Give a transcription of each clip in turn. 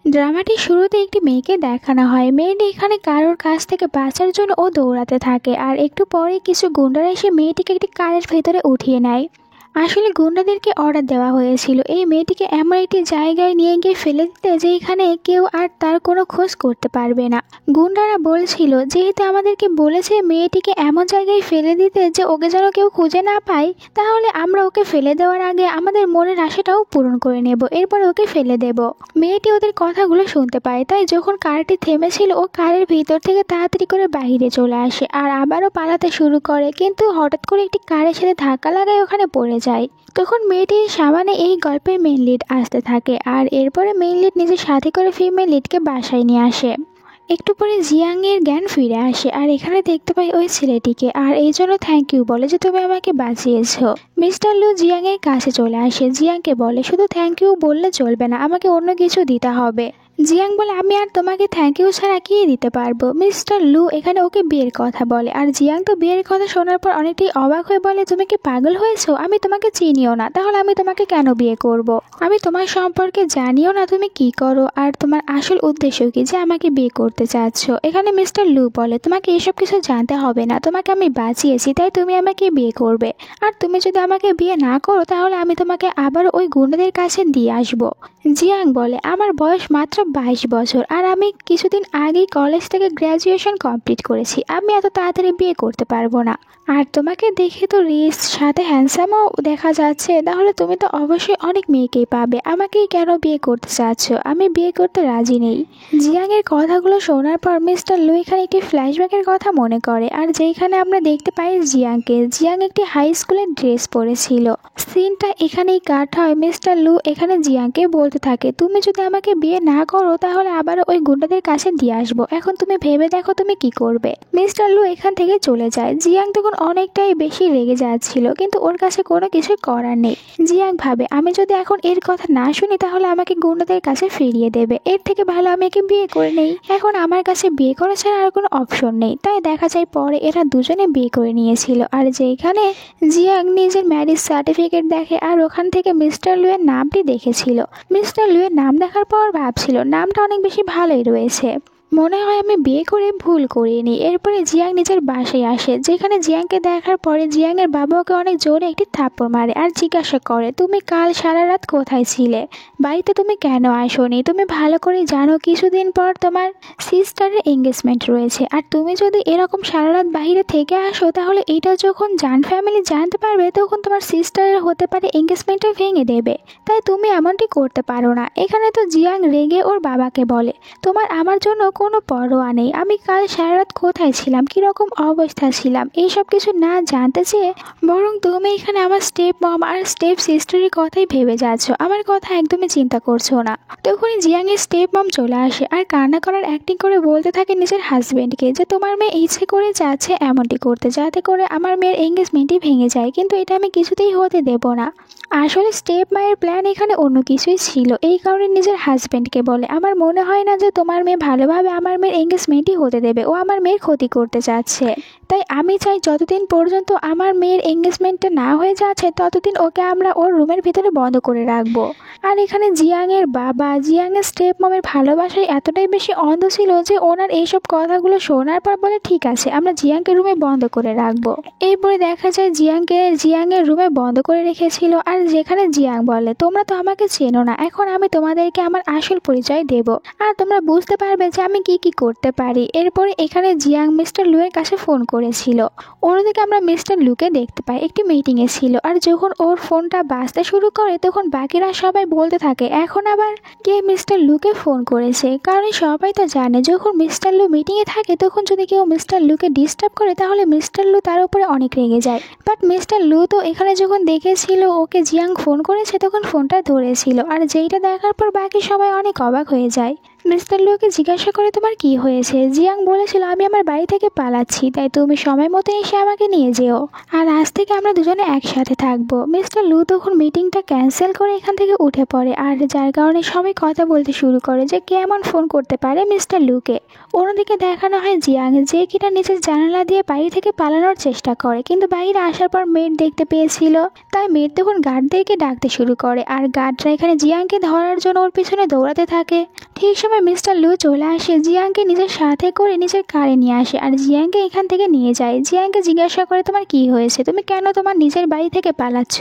ড্রামাটির শুরুতে একটি মেয়েকে দেখানো হয়। মেয়েটি এখানে কারোর কাছ থেকে বাঁচার জন্য ও দৌড়াতে থাকে, আর একটু পরে কিছু গুন্ডারা এসে মেয়েটিকে একটি কারের ভেতরে উঠিয়ে নেয়। আসলে গুন্ডাদেরকে অর্ডার দেওয়া হয়েছিল এই মেয়েটিকে এমন একটি জায়গায় নিয়ে গিয়ে ফেলে দিতে যেখানে কেউ আর তার কোনো খোঁজ করতে পারবে না। গুন্ডারা বলছিল যেহেতু আমাদেরকে বলেছে মেয়েটিকে এমন জায়গায় ফেলে দিতে যে ওকে যেন কেউ খুঁজে না পায়, তাহলে আমরা ওকে ফেলে দেওয়ার আগে আমাদের মনের আশাটাও পূরণ করে নেব, এরপর ওকে ফেলে দেব। মেয়েটি ওদের কথাগুলো শুনতে পায়, তাই যখন কারটি থেমেছিল ও কারের ভিতর থেকে তাড়াতাড়ি করে বাইরে চলে আসে আর আবারও পালাতে শুরু করে, কিন্তু হঠাৎ করে একটি কারের সাথে ধাক্কা লাগায় ওখানে পড়ে যায়। তখন মেয়েটির সামনে এই গল্পের মেইন লিড আসতে থাকে, আর এরপরে মেইন লিড নিজের সাথে করে ফিমেল লিডকে বাসায় নিয়ে আসে। একটু পরে জিয়াংয়ের জ্ঞান ফিরে আসে, আর এখানে দেখতে পাই ওই ছেলেটিকে, আর এই জন্য থ্যাংক ইউ বলে যে তুমি আমাকে বাঁচিয়েছো। মিস্টার লু জিয়াংয়ের কাছে চলে আসে, জিয়াংকে বলে শুধু থ্যাংক ইউ বললে চলবে না, আমাকে অন্য কিছু দিতে হবে। জিয়াং বলে আমি আর তোমাকে থ্যাংক ইউ ছাড়া কি দিতে পারবো। মিস্টার লু এখানে ওকে বিয়ের কথা বলে, আর জিয়াং তো বিয়ের কথা শোনার পর অনেকটাই অবাক হয়ে বলে তুমি কি পাগল হয়েছো, আমি তোমাকে চিনিও না, তাহলে আমি তোমাকে কেন বিয়ে করব। আমি তোমার সম্পর্কে জানিও না তুমি কি করো আর তোমার আসল উদ্দেশ্য কি যে আমাকে বিয়ে করতে চাচ্ছ। এখানে মিস্টার লু বলে তোমাকে এসব কিছু জানতে হবে না, তোমাকে আমি বাঁচিয়েছি তাই তুমি আমাকে বিয়ে করবে, আর তুমি যদি আমাকে বিয়ে না করো তাহলে আমি তোমাকে আবার ওই গুন্ডাদের কাছে দিয়ে আসবো। জিয়াং বলে আমার বয়স মাত্র 22 বছর, আর আমি কিছুদিন আগেই কলেজ থেকে গ্র্যাজুয়েশন কমপ্লিট করেছি, আমি এত তাড়াতাড়ি বিয়ে করতে পারবো না। আর তোমাকে দেখে তো রিচ সাথে হ্যান্ডসামও দেখা যাচ্ছে, তাহলে তুমি তো অবশ্যই অনেক মেয়েকেই পাবে, আমাকেই কেন বিয়ে করতে চাচ্ছ, আমি বিয়ে করতে রাজি নেই। জিয়াংয়ের কথাগুলো শোনার পর মিস্টার লু এখানে একটি ফ্ল্যাশব্যাকের কথা মনে করে, আর যেখানে আমরা দেখতে পাই জিয়াংকে। জিয়াং একটি হাই স্কুলের ড্রেস পরেছিল। সিনটা এখানেই কাট হয়। মিস্টার লু এখানে জিয়াংকে বলতে থাকে তুমি যদি আমাকে বিয়ে না করো তাহলে আবার ওই গুন্ডাদের কাছে দিয়ে আসবো, এখন তুমি ভেবে দেখো তুমি কি করবে। মিস্টার লু এখান থেকে চলে যায়। জিয়াং তখন অনেকটাই বেশি রেগে যাচ্ছিল, কিন্তু ওর কাছে কোনো কিছু করার নেই। জিয়াং ভাবে আমি যদি এখন এর কথা না শুনি তাহলে আমাকে গুন্ডাদের কাছে ফিরিয়ে দেবে, এর থেকে ভালো আমি একে বিয়ে করে নেই। এখন আমার কাছে বিয়ে করা ছাড়া আর কোনো অপশন নেই। তাই দেখা যায় পরে এরা দুজনে বিয়ে করে নিয়েছিল, আর যেখানে জিয়াং নিজের ম্যারেজ সার্টিফিকেট দেখে আর ওখান থেকে মিস্টার লু এর নামটি দেখেছিল। মিস্টার লু এর নাম দেখার পর ভাবছিল নামটা অনেক বেশি ভালোই রয়েছে, মনে হয় আমি বিয়ে করে ভুল করিনি। এরপরে জিয়াং নিজের বাসায় আসে, যেখানে জিয়াংকে দেখার পরে জিয়াংয়ের বাবা ওকে অনেক জোরে একটি থাপ্পড় মারে আর জিজ্ঞাসা করে তুমি কাল সারা রাত কোথায় ছিলে, বাড়িতে তুমি কেন আসোনি, তুমি ভালো করে জানো কিছুদিন পর তোমার সিস্টারের এঙ্গেজমেন্ট রয়েছে, আর তুমি যদি এরকম সারা রাত বাইরে থেকে আসো তাহলে এটা যখন জান ফ্যামিলি জানতে পারবে তখন তোমার সিস্টারের হতে পারে এঙ্গেজমেন্টটা ভেঙে দেবে, তাই তুমি এমনটি করতে পারো না। এখানে তো জিয়াং রেগে ওর বাবাকে বলে তোমার আমার জন্য কোনো পরোয়া নেই, আমি কাল সারা রাত কোথায় ছিলাম, কিরকম অবস্থা ছিলাম এইসব কিছু না জানতে চেয়ে বরং তুমি এখানে আমার স্টেপ মম আর স্টেপ সিস্টারের কথাই ভেবে যাচ্ছ, আমার কথা একদমই চিন্তা করছো না। তখনই জিয়াংয়ের স্টেপ মম চলে আসে আর কান্না করার অ্যাক্টিং করে বলতে থাকে নিজের হাজবেন্ডকে যে তোমার মেয়ে ইচ্ছে করে যাচ্ছে এমনটি করতে যাতে করে আমার মেয়ের এঙ্গেজমেন্টই ভেঙে যায়, কিন্তু এটা আমি কিছুতেই হতে দেব না। আসলে স্টেপ মায়ের প্ল্যান এখানে অন্য কিছুই ছিল, এই কারণে নিজের হাজবেন্ডকে বলে আমার মনে হয় না যে তোমার মেয়ে ভালোভাবে আমার মেয়ের এঙ্গেজমেন্টই হতে দেবে, ও আমার মেয়ের ক্ষতি করতে চাচ্ছে, তাই আমি চাই যতদিন পর্যন্ত আমার মেয়ের এঙ্গেজমেন্টটা না হয়ে যাচ্ছে ততদিন ওকে আমরা ওর রুমের ভিতরে বন্ধ করে রাখবো। আর এখানে জিয়াংয়ের বাবা জিয়াংয়ের স্টেপ মমের ভালোবাসায় এতটাই বেশি অন্ধ ছিল যে ওনার এইসব কথাগুলো শোনার পর বলে ঠিক আছে আমরা জিয়াংকে রুমে বন্ধ করে রাখবো। এরপরে দেখা যায় জিয়াংয়ের রুমে বন্ধ করে রেখেছিল, আর যেখানে জিয়াং বলে তোমরা তো আমাকে চেনো না, এখন আমি তোমাদেরকে আমার আসল পরিচয় দেব আর তোমরা বুঝতে পারবে যে আমি কি কি করতে পারি। এরপরে এখানে জিয়াং মিস্টার লু এর কাছে ফোন করেছিল। অন্যদিকে আমরা মিস্টার লুকে দেখতে পাই একটি মিটিংয়ে ছিল, আর যখন ওর ফোনটা বাজতে শুরু করে তখন বাকিরা সবাই বলতে থাকে এখন আবার কে মিস্টার লুকে ফোন করেছে, কারণ সবাই তো জানে যখন মিস্টার লু মিটিংয়ে থাকে তখন যদি কেউ মিস্টার লুকে ডিস্টার্ব করে তাহলে মিস্টার লু তার উপরে অনেক রেগে যায়। বাট মিস্টার লু তো এখানে যখন দেখেছিল ওকে জিয়াং ফোন করেছে তখন ফোনটা ধরেছিল, আর যেইটা দেখার পর বাকি সবাই অনেক অবাক হয়ে যায়। মিস্টার লুকে জিজ্ঞাসা করে তোমার কি হয়েছে, জিয়াং বলেছিল আমি আমার বাড়ি থেকে পালাচ্ছি, তাই তুমি সময় মতো এসে আমাকে নিয়ে যেও, আর আজ থেকে আমরা দুজনে একসাথে থাকবো। মিস্টার লু তখন মিটিংটা ক্যান্সেল করে এখান থেকে উঠে পড়ে, আর যার কারণে সবাই কথা বলতে শুরু করে যে কে এমন ফোন করতে পারে মিস্টার লুকে। অন্যদিকে দেখানো হয় জিয়াং যে কিনা নিচের জানালা দিয়ে বাড়ি থেকে পালানোর চেষ্টা করে, কিন্তু বাইরে আসার পর মেয়ের দেখতে পেয়েছিল, তাই মেয়ের তখন গার্ডদেরকে ডাকতে শুরু করে, আর গার্ডরা এখানে জিয়াংকে ধরার জন্য ওর পিছনে দৌড়াতে থাকে। ঠিক সময় মিস্টার লু চলে আসে, জিয়াংকে নিজের সাথে করে নিজের কারে নিয়ে আসে আর জিয়াংকে এখান থেকে নিয়ে যায়। জিয়াংকে জিজ্ঞাসা করে তোমার কি হয়েছে, তুমি কেন তোমার নিজের বাড়ি থেকে পালাচ্ছ।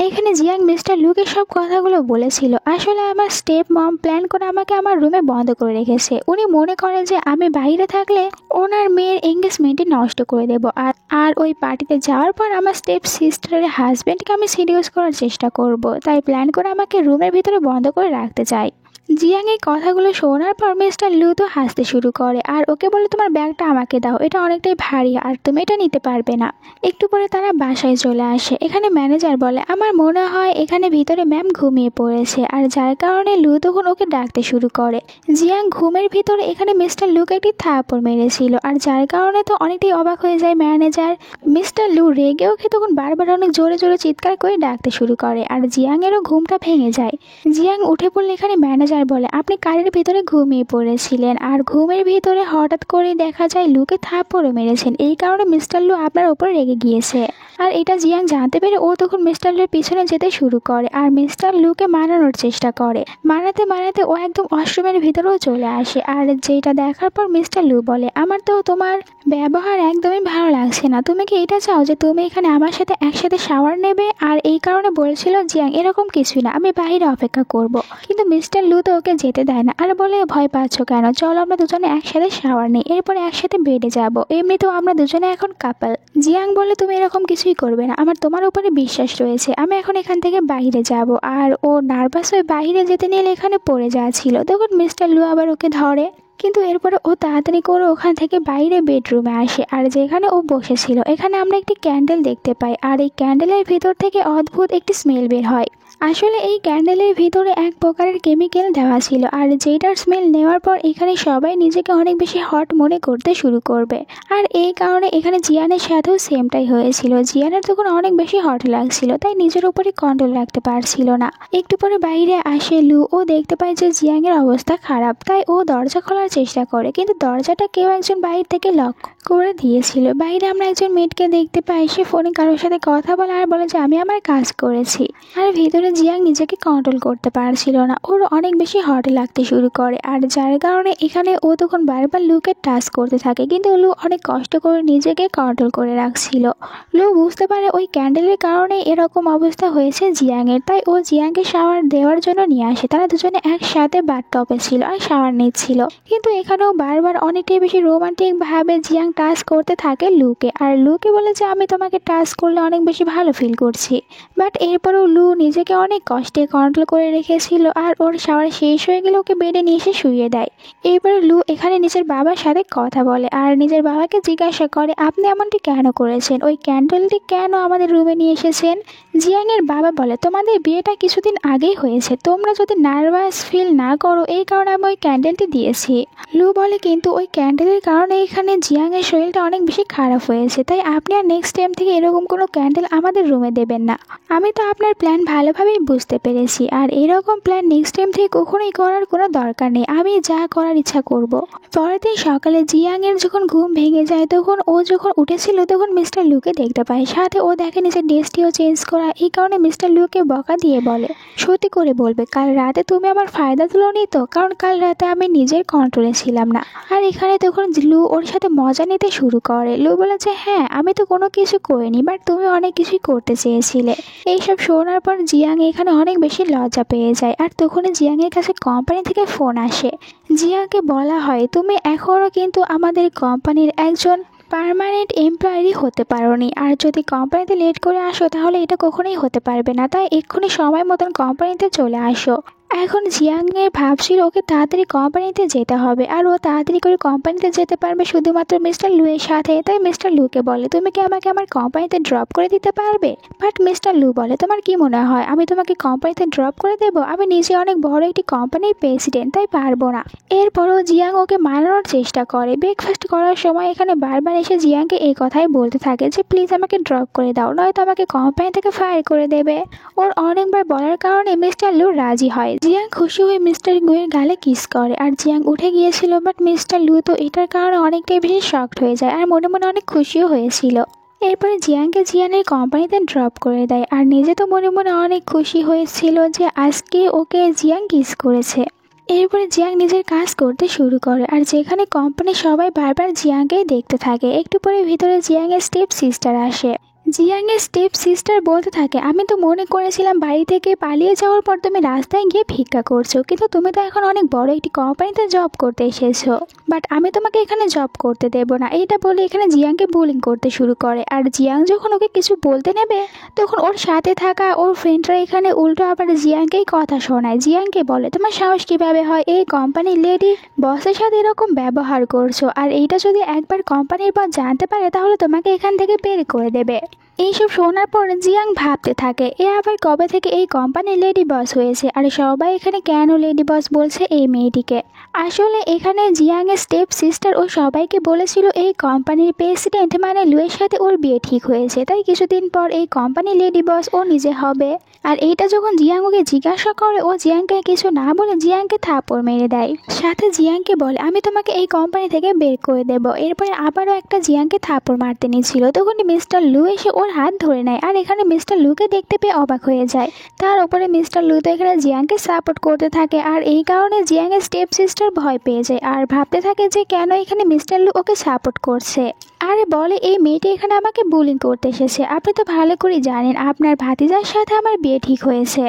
এখানে জিয়াং মিস্টার লুকে সব কথাগুলো বলেছিল। আসলে আমার স্টেপ মম প্ল্যান করে আমাকে আমার রুমে বন্ধ করে রেখেছে। উনি মনে করে যে আমি বাইরে থাকলে ওনার মেয়ের এঙ্গেজমেন্টে নষ্ট করে দেবো, আর ওই পার্টিতে যাওয়ার পর আমার স্টেপ সিস্টারের হাজব্যান্ডকে আমি সিরিয়াস করার চেষ্টা করব। তাই প্ল্যান করে আমাকে রুমের ভিতরে বন্ধ করে রাখতে চাই। জিয়াং এই কথাগুলো শোনার পর মিস্টার লু তো হাসতে শুরু করে আর ওকে বলে তোমার ব্যাগটা আমাকে দাও, এটা অনেকটাই ভারী আর তুমি এটা নিতে পারবে না। একটু পরে তারা বাসায় চলে আসে। এখানে ম্যানেজার বলে আমার মনে হয় এখানে ভিতরে ম্যাম ঘুমিয়ে পড়েছে, আর যার কারণে লু তখন ওকে ডাকতে শুরু করে। জিয়াং ঘুমের ভিতরে এখানে মিস্টার লুকে একটি থাপ্পড় মেরেছিল, আর যার কারণে তো অনেকটাই অবাক হয়ে যায় ম্যানেজার। মিস্টার লু রেগে ওকে তখন বারবার অনেক জোরে জোরে চিৎকার করে ডাকতে শুরু করে, আর জিয়াংয়েরও ঘুমটা ভেঙে যায়। জিয়াং উঠে পড়লে এখানে ম্যানেজার বলে আপনি কারের ভিতরে ঘুমিয়ে পড়েছিলেন, আর ঘুমের ভিতরে হঠাৎ করে দেখা যায় লুকে থাপ্পড় মেরেছেন, এই কারণে মিস্টার লু আপনার উপর রেগে গিয়েছে। আর এটা জিয়াং জানতে পেরে ও তখন মিস্টার লুর পিছনে যেতে শুরু করে আর মিস্টার লুকে মানানোর চেষ্টা করে। মানাতে মানাতে ও একদম ওয়াশরুমের ভিতরেও চলে আসে, আর যেটা দেখার পর মিস্টার লু বলে আমার তো তোমার ব্যবহার একদমই ভালো লাগছে না, তুমি কি এটা চাও যে তুমি এখানে আমার সাথে একসাথে শাওয়ার নেবে। আর এই কারণে বলছিল জিয়াং এরকম কিছুই না, আমি বাইরে অপেক্ষা করব। কিন্তু মিস্টার লু তো ওকে যেতে দেয় না আর বলে ভয় পাচ্ছ কেন, চলো আমরা দুজনে একসাথে শাওয়ার নিই, এরপরে একসাথে বেডে যাব, এমনিতেও আমরা দুজনে এখন কাপল। জিয়াং বলে তুমি এরকম কিছুই করবে না, আমার তোমার উপরে বিশ্বাস রয়েছে, আমি এখন এখান থেকে বাইরে যাব। আর ও নার্ভাস হয়ে বাইরে যেতে নিলে এখানে পড়ে যাচ্ছিল, তখন মিস্টার লু আবার ওকে ধরে। কিন্তু এরপরে ও তাড়াতাড়ি করে ওখান থেকে বাইরে বেডরুমে আসে, আর যেখানে ও বসেছিল এখানে আমরা একটি ক্যান্ডেল দেখতে পাই, আর এই ক্যান্ডেলের ভিতর থেকে অদ্ভুত একটি স্মেল বের হয়। আসলে এই ক্যান্ডেলের ভিতরে এক প্রকারের কেমিক্যাল দেওয়া ছিল, আর যেটার স্মেল নেওয়ার পর এখানে সবাই নিজেকে অনেক বেশি হট মনে করতে শুরু করবে। আর এই কারণে এখানে জিয়ানের সাথেও সেমটাই হয়েছিল। জিয়ানের তখন অনেক বেশি হট লাগছিল, তাই নিজের উপরে কন্ট্রোল রাখতে পারছিল না। একটু পরে বাইরে আসে লু, ও দেখতে পায় যে জিয়াংয়ের অবস্থা খারাপ, তাই ও দরজা খোলার চেষ্টা করে, কিন্তু দরজাটা কেউ একজন বাইরে থেকে লক করে দিয়েছিল। বাইরে আমরা একজন মেয়েটকে দেখতে পাই, সে ফোনে কারোর সাথে কথা বলে আর বলে যে আমি আমার কাজ করেছি। আর ভিতরে জিয়াং নিজেকে কন্ট্রোল করতে পারছিল না, ওর অনেক বেশি হট লাগতে শুরু করে, আর যার কারণে এখানে ও তখন বারবার লুকে টাচ করতে থাকে, কিন্তু লু অনেক কষ্ট করে নিজেকে কন্ট্রোল করে রাখছিল। লু বুঝতে পারে ওই ক্যান্ডেলের কারণে এরকম অবস্থা হয়েছে জিয়াংয়ের, তাই ও জিয়াংকে শাওয়ার দেওয়ার জন্য নিয়ে আসে। তারা দুজনে একসাথে বাথটবে ছিল আর শাওয়ার নিচ্ছিল, কিন্তু এখানেও বারবার অনেকটাই বেশি রোমান্টিক ভাবে জিয়াং টাচ করতে থাকে লুকে, আর লুকে বলে যে আমি তোমাকে টাচ করলে অনেক বেশি ভালো ফিল করছি। বাট এরপরেও লু নিজেকে অনেক কষ্টে কন্ট্রোল করে রেখেছিল, আর ওর শাওয়ার শেষ হয়ে গেলে ওকে বেডে নিয়ে এসে শুইয়ে দেয়। এরপরে লু এখানে নিজের বাবার সাথে কথা বলে আর নিজের বাবাকে জিজ্ঞাসা করে আপনি এমনটি কেন করেছেন, ওই ক্যান্ডেলটি কেন আমাদের রুমে নিয়ে এসেছেন। জিয়াংয়ের বাবা বলে তোমাদের বিয়েটা কিছুদিন আগেই হয়েছে, তোমরা যদি নার্ভাস ফিল না করো এই কারণে আমি ওই ক্যান্ডেলটি দিয়েছি। লু বলে কিন্তু ওই ক্যান্ডেলের কারণে এখানে জিয়াংয়ের শরীরটা অনেক বেশি খারাপ হয়েছে, তাই আপনি আর নেক্সট টাইম থেকে এরকম কোনো ক্যান্ডেল আমাদের রুমে দেবেন না। আমি তো আপনার প্ল্যান ভালোভাবেই বুঝতে পেরেছি, আর এরকম প্ল্যান নেক্সট টাইম থেকে কখনোই করার কোনো দরকার নেই, আমি যা করার ইচ্ছা করব। পরের দিন সকালে জিয়াংয়ের যখন ঘুম ভেঙে যায় তখন ও যখন উঠেছিল তখন মিস্টার লুকে দেখতে পায়, সাথে ও দেখে নিজের ড্রেসটিও চেঞ্জ করা। এই কারণে মিস্টার লুকে বকা দিয়ে বলে সত্যি করে বলবে কাল রাতে তুমি আমার ফায়দা তুলোনি তো, কারণ কাল রাতে আমি নিজের কন্ট্রোলে ছিলাম না। আর এখানে তখন লু ওর সাথে মজা নিতে শুরু করে। লু বলে যে হ্যাঁ আমি তো কোনো কিছু করিনি, বাট তুমি অনেক কিছুই করতে চেয়েছিলে। এইসব শোনার পর জিয়াং এখানে অনেক বেশি লজ্জা পেয়ে যায়, আর তখনই জিয়াংয়ের কাছে কোম্পানি থেকে ফোন আসে। জিয়াংকে বলা হয় তুমি এখনও কিন্তু আমাদের কোম্পানির একজন পার্মানেন্ট এমপ্লয়ারি হতে পারোনি, আর যদি কোম্পানিতে লেট করে আসো তাহলে এটা কখনোই হতে পারবে না, তাই এক্ষুনি সময় মতন কোম্পানিতে চলে আসো। এখন জিয়াংয়ের ভাবছিল ওকে তাড়াতাড়ি কোম্পানিতে যেতে হবে, আর ও তাড়াতাড়ি করে কোম্পানিতে যেতে পারবে শুধুমাত্র মিস্টার লুয়ের সাথে। তাই মিস্টার লুকে বলে তুমি কি আমাকে আমার কোম্পানিতে ড্রপ করে দিতে পারবে। বাট মিস্টার লু বলে তোমার কি মনে হয় আমি তোমাকে কোম্পানিতে ড্রপ করে দেবো, আমি নিজে অনেক বড় একটি কোম্পানির প্রেসিডেন্ট, তাই পারবো না। এরপরও জিয়াং ওকে মানানোর চেষ্টা করে। ব্রেকফাস্ট করার সময় এখানে বারবার এসে জিয়াংকে এই কথাই বলতে থাকে যে প্লিজ আমাকে ড্রপ করে দাও, নয়তো আমাকে কোম্পানি থেকে ফায়ার করে দেবে। ওর অনেকবার বলার কারণে মিস্টার লু রাজি হয়। জিয়াং খুশি হয়ে মিস্টার লুয়ের গালে কিস করে, আর জিয়াং উঠে গিয়েছিল, বাট মিস্টার লু তো এটার কারণে অনেকটাই বেশি শকড হয়ে যায়, আর মনে মনে অনেক খুশিও হয়েছিল। এরপরে জিয়াংকে জিয়ানের কোম্পানিতে ড্রপ করে দেয়, আর নিজে তো মনে মনে অনেক খুশি হয়েছিল যে আজকে ওকে জিয়াং কিস করেছে। এরপরে জিয়াং নিজের কাজ করতে শুরু করে আর যেখানে কোম্পানির সবাই বারবার জিয়াংকেই দেখতে থাকে। একটু পরে ভিতরে জিয়াংয়ের স্টেপ সিস্টার আসে। জিয়াংয়ের স্টেপ সিস্টার বলতে থাকে, আমি তো মনে করেছিলাম বাড়ি থেকে পালিয়ে যাওয়ার পর তুমি রাস্তায় গিয়ে ভিক্ষা করছো, কিন্তু তুমি তো এখন অনেক বড় একটি কোম্পানিতে জব করতে এসেছো, বাট আমি তোমাকে এখানে জব করতে দেব না। এইটা বলে এখানে জিয়াংকে বুলিং করতে শুরু করে। আর জিয়াং যখন ওকে কিছু বলতে নেবে তখন ওর সাথে থাকা ওর ফ্রেন্ডরা এখানে উল্টো আবার জিয়াংকেই কথা শোনায়। জিয়াংকে বলে, তোমার সাহস কিভাবে হয় এই কোম্পানির লেডি বসের সাথে এরকম ব্যবহার করছো, আর এইটা যদি একবার কোম্পানির বস জানতে পারে তাহলে তোমাকে এখান থেকে বের করে দেবে। এইসব শোনার পর জিয়াং ভাবতে থাকে, এ আবার কবে থেকে এই কোম্পানির লেডি বস হয়েছে, আর সবাই এখানে কেন লেডি বস বলছে এই মেয়েটিকে। আসলে এখানে জিয়াংয়ের স্টেপ সিস্টার ও সবাইকে বলেছিল এই কোম্পানির প্রেসিডেন্ট মানে লুয়ের সাথে ওর বিয়ে ঠিক হয়েছে, তাই কিছুদিন পর এই কোম্পানির লেডি বস ও নিজে হবে। আর এইটা যখন জিয়াং ওকে জিজ্ঞাসা করে ও জিয়াংকে কিছু না বলে জিয়াংকে থাপ্পড় মেরে দেয়, সাথে জিয়াংকে বলে, আমি তোমাকে এই কোম্পানি থেকে বের করে দেব। এরপরে আবারও একটা জিয়াংকে থাপ্পড় মারতে নিয়েছিল, তখন মিস্টার লু এসে ওর হাত ধরে নেয়। আর এখানে মিস্টার লুকে দেখতে পেয়ে অবাক হয়ে যায়। তার উপরে মিস্টার লু তো এখানে জিয়াংকে সাপোর্ট করতে থাকে, আর এই কারণে জিয়াংয়ের স্টেপ সিস্টার ভয় পেয়ে যায় আর ভাবতে থাকে যে কেন এখানে মিস্টার লু ওকে সাপোর্ট করছে। আর বলে, এই মেয়েটি এখানে আমাকে বুলিং করতে এসেছে, আপনি তো ভালো করে জানেন আপনার ভাতিজার সাথে আমার বিয়ে ঠিক হয়েছে।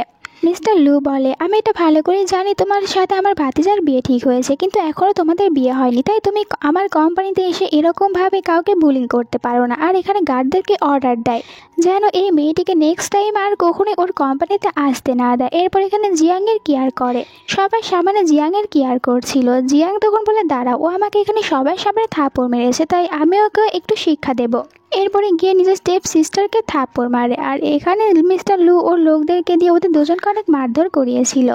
মিস্টার লু বলে, আমি এটা ভালো করেই জানি তোমার সাথে আমার ভাতিজার বিয়ে ঠিক হয়েছে, কিন্তু এখনও তোমাদের বিয়ে হয়নি, তাই তুমি আমার কোম্পানিতে এসে এরকমভাবে কাউকে বুলিং করতে পারো না। আর এখানে গার্ডদেরকে অর্ডার দেয় যেন এই মেয়েটিকে নেক্সট টাইম আর কখনোই ওর কোম্পানিতে আসতে না দেয়। এরপর এখানে জিয়াংয়ের কেয়ার করে, সবার সামনে জিয়াংয়ের কেয়ার করছিল। জিয়াং তখন বলে, দাঁড়াও, ও আমাকে এখানে সবার সামনে থাপ্পড় মেরেছে, তাই আমি ওকে একটু শিক্ষা দেব। এরপরে গিয়ে নিজের স্টেপ সিস্টারকে থাপ্পড় মারে। আর এখানে মিস্টার লু ওর লোকদেরকে দিয়ে ওদের দুজনকে অনেক মারধর করিয়েছিল।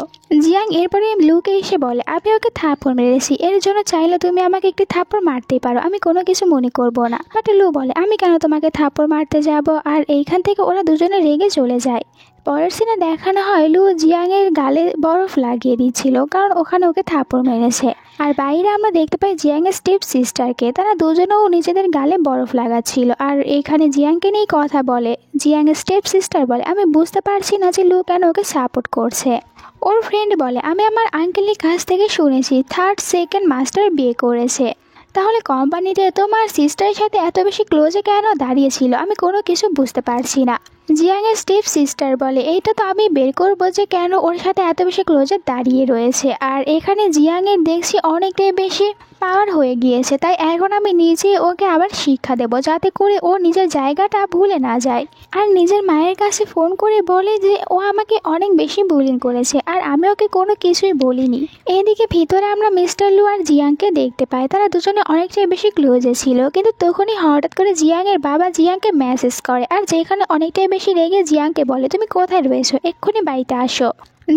জিয়াং এরপরে লুকে এসে বলে, আমি ওকে থাপ্পড় মেরেছি, এর জন্য চাইলে তুমি আমাকে একটি থাপ্পড় মারতেই পারো, আমি কোনো কিছু মনে করব না। বাট লু বলে, আমি কেন তোমাকে থাপ্পড় মারতে যাব। আর এইখান থেকে ওরা দুজনে রেগে চলে যায়। পরের সিনে দেখানো হয় লু জিয়াংয়ের গালে বরফ লাগিয়ে দিচ্ছিল, কারণ ওখানে ওকে থাপ্পড় মেরেছে। আর বাইরে আমরা দেখতে পাই জিয়াংয়ের স্টেপ সিস্টারকে, তারা দুজনেও নিজেদের গালে বরফ লাগাচ্ছিল। আর এখানে জিয়াংকে নিয়ে কথা বলে। জিয়াংয়ের স্টেপ সিস্টার বলে, আমি বুঝতে পারছি না যে লু কেন ওকে সাপোর্ট করছে। ওর ফ্রেন্ড বলে, আমি আমার আঙ্কেলের কাছ থেকে শুনেছি থার্ড সেকেন্ড মাস্টার বিয়ে করেছে, তাহলে কোম্পানিতে তোমার সিস্টারের সাথে এত বেশি ক্লোজে কেন দাঁড়িয়েছিল, আমি কোনো কিছু বুঝতে পারছি না। জিয়াংয়ের স্টেপ সিস্টার বলে, এইটা তো আমি বের করবো যে কেন ওর সাথে এত বেশি ক্লোজে দাঁড়িয়ে রয়েছে। আর এখানে জিয়াংয়ের দেখছি অনেকটাই বেশি পাওয়ার হয়ে গিয়েছে, তাই এখন আমি নিজে ওকে আবার শিক্ষা দেব যাতে করে ও নিজের জায়গাটা ভুলে না যায়। আর নিজের মায়ের কাছে ফোন করে বলে যে ও আমাকে অনেক বেশি বুলিং করেছে আর আমি ওকে কোনো কিছুই বলিনি। এদিকে ভিতরে আমরা মিস্টার লু আর জিয়াংকে দেখতে পাই, তারা দুজনে অনেকটাই বেশি ক্লোজে ছিল। কিন্তু তখনই হঠাৎ করে জিয়াংয়ের বাবা জিয়াংকে মেসেজ করে, আর যেখানে অনেকটাই বেশি রেগে জিয়াংকে বলে, তুমি কোথায় রয়েছো, এক্ষুনি বাড়িতে আসো।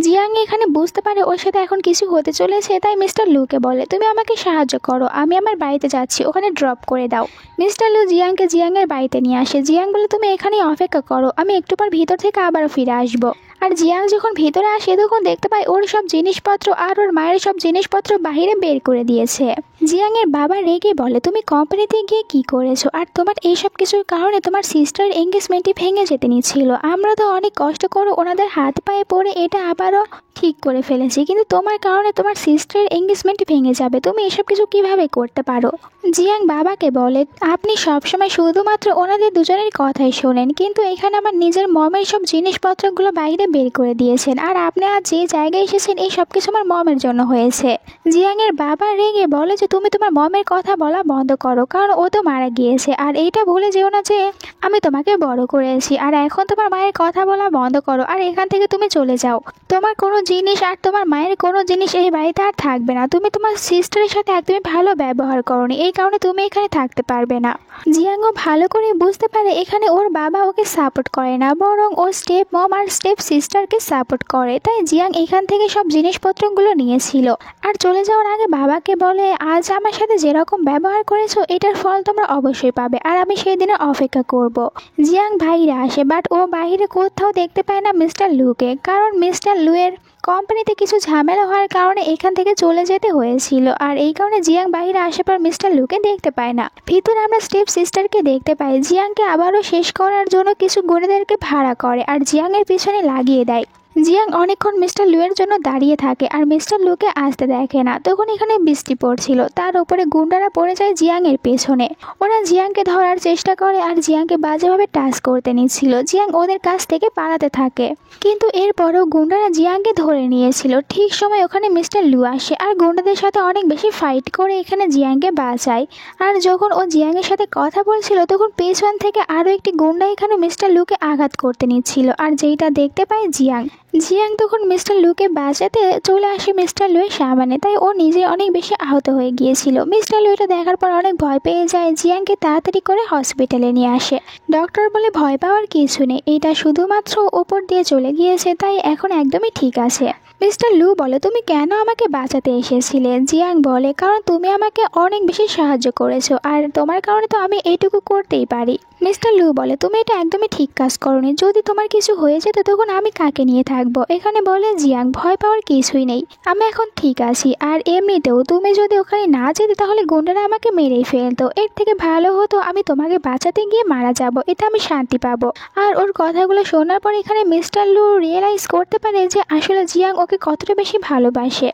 জিয়াং এখানে বুঝতে পারে ওর সাথে এখন কিছু হতে চলেছে, তাই মিস্টার লুকে বলে, তুমি আমাকে সাহায্য করো, আমি আমার বাড়িতে যাচ্ছি, ওখানে ড্রপ করে দাও। মিস্টার লু জিয়াংকে জিয়াংয়ের বাড়িতে নিয়ে আসে। জিয়াং বলে, তুমি এখানেই অপেক্ষা করো, আমি একটু পর ভিতর থেকে আবারও ফিরে আসবো। আর জিয়াং যখন ভিতরে আসে তখন দেখতে পায় ওর সব জিনিসপত্র আর ওর মায়ের সব জিনিসপত্র বাইরে বের করে দিয়েছে। জিয়াংয়ের বাবা রেগে বলে, তুমি কোম্পানিতে গিয়ে কি করেছো, আর তোমার এইসব কিছুর কারণে তোমার সিস্টার এঙ্গেজমেন্টই ভেঙে যেতে নিচ্ছিল, আমরা তো অনেক কষ্ট করে ওনাদের হাত পায়ে পড়ে এটা আবারও ঠিক করে ফেলেছি, কিন্তু তোমার কারণে তোমার সিস্টারের এঙ্গেজমেন্ট ভেঙে যাবে, তুমি এসব কিছু কিভাবে করতে পারো। জিয়াং বাবাকে বলে, আপনি সবসময় শুধুমাত্র ওনাদের দুজনের কথাই শোনেন, কিন্তু এখানে আমার নিজের মমের সব জিনিসপত্রগুলো বাইরে বের করে দিয়েছেন, আর আপনি আজ যে জায়গায় এসেছেন এই সব কিছু আমার মমের জন্য হয়েছে। জিয়াংয়ের বাবা রেগে বলে যে তুমি তোমার মমের কথা বলা বন্ধ করো, কারণ ও তো মারা গিয়েছে, আর এইটা ভুলে যেও না যে আমি তোমাকে বড় করেছি, আর এখন তোমার মায়ের কথা বলা বন্ধ করো আর এখান থেকে তুমি চলে যাও। তোমার কোনো জিনিস আর তোমার মায়ের কোনো জিনিস এই বাড়িতে আর থাকবে না, তুমি তোমার সিস্টারের সাথে একদমই ভালো ব্যবহার করোনি, এই কারণে তুমি এখানে থাকতে পারবে না। জিয়াংও ভালো করে বুঝতে পারে এখানে ওর বাবা ওকে সাপোর্ট করে না, বরং ও স্টেপ মম আর স্টেপ সিস্টারকে সাপোর্ট করে, তাই জিয়াং এখান থেকে সব জিনিসপত্রগুলো নিয়েছিল। আর চলে যাওয়ার আগে বাবাকে বলে, আজ আমার সাথে যেরকম ব্যবহার করেছো এটার ফল তোমরা অবশ্যই পাবে, আর আমি সেই দিনের অপেক্ষা করব। জিয়াং বাইরে আসে, বাট ও বাইরে কোথাও দেখতে পায় না মিস্টার লুকে, কারণ মিস্টার লুয়ের কোম্পানিতে কিছু ঝামেলা হওয়ার কারণে এখান থেকে চলে যেতে হয়েছিল, আর এই কারণে জিয়াং বাইরে আসার পর মিস্টার লুকে দেখতে পায় না। ভিতরে আমরা স্টেপ সিস্টারকে দেখতে পাই, জিয়াংকে আবারও শেষ করার জন্য কিছু গুণীদেরকে ভাড়া করে আর জিয়াংয়ের পিছনে লাগিয়ে দেয়। জিয়াং অনেকক্ষণ মিস্টার লুয়ের জন্য দাঁড়িয়ে থাকে আর মিস্টার লুকে আসতে দেখে না। তখন এখানে বৃষ্টি পড়ছিল, তার উপরে গুন্ডারা পড়ে যায় জিয়াংয়ের পেছনে। ওরা জিয়াংকে ধরার চেষ্টা করে আর জিয়াংকে বাজেভাবে টাচ করতে নিচ্ছিল। জিয়াং ওদের কাছ থেকে পালাতে থাকে, কিন্তু এরপরও গুন্ডারা জিয়াংকে ধরে নিয়েছিল। ঠিক সময় ওখানে মিস্টার লু আসে আর গুন্ডাদের সাথে অনেক বেশি ফাইট করে এখানে জিয়াংকে বাঁচায়। আর যখন ও জিয়াংয়ের সাথে কথা বলছিল তখন পেছন থেকে আরও একটি গুন্ডা এখানে মিস্টার লুকে আঘাত করতে নিচ্ছিল, আর যেইটা দেখতে পায় জিয়াং। জিয়াং তখন মিস্টার লুকে বাঁচাতে চলে আসে মিস্টার লুয়ের সামনে, তাই ও নিজে অনেক বেশি আহত হয়ে গিয়েছিল। মিস্টার লু এটা দেখার পর অনেক ভয় পেয়ে যায়, জিয়াংকে তাড়াতাড়ি করে হসপিটালে নিয়ে আসে। ডক্টর বলে ভয় পাওয়ার কিছু নেই, এটা শুধুমাত্র ওপর দিয়ে চলে গিয়েছে, তাই এখন একদমই ঠিক আছে। মিস্টার লু বলে তুমি কেন আমাকে বাঁচাতে এসেছিলে? জিয়াং বলে কারণ তুমি আমাকে অনেক বেশি সাহায্য করেছো আর তোমার কারণে তো আমি এইটুকু করতেই পারি। মিস্টার লু বলে তুমি এটা একদমই ঠিক কাজ করোনি, যদি তোমার কিছু হয়ে যেত তখন আমি কাকে নিয়ে থাকবো? এখানে বলে জিয়াং ভয় পাওয়ার কিছুই নেই, আমি এখন ঠিক আছি। আর এমনিতেও তুমি যদি ওখানে না যেতে তাহলে গুন্ডারা আমাকে মেরেই ফেলতো, এর থেকে ভালো হতো আমি তোমাকে বাঁচাতে গিয়ে মারা যাব, এটা আমি শান্তি পাবো। আর ওর কথাগুলো শোনার পর এখানে মিস্টার লু রিয়েলাইজ করতে পারে যে আসলে জিয়াং ওকে কতটা বেশি ভালোবাসে।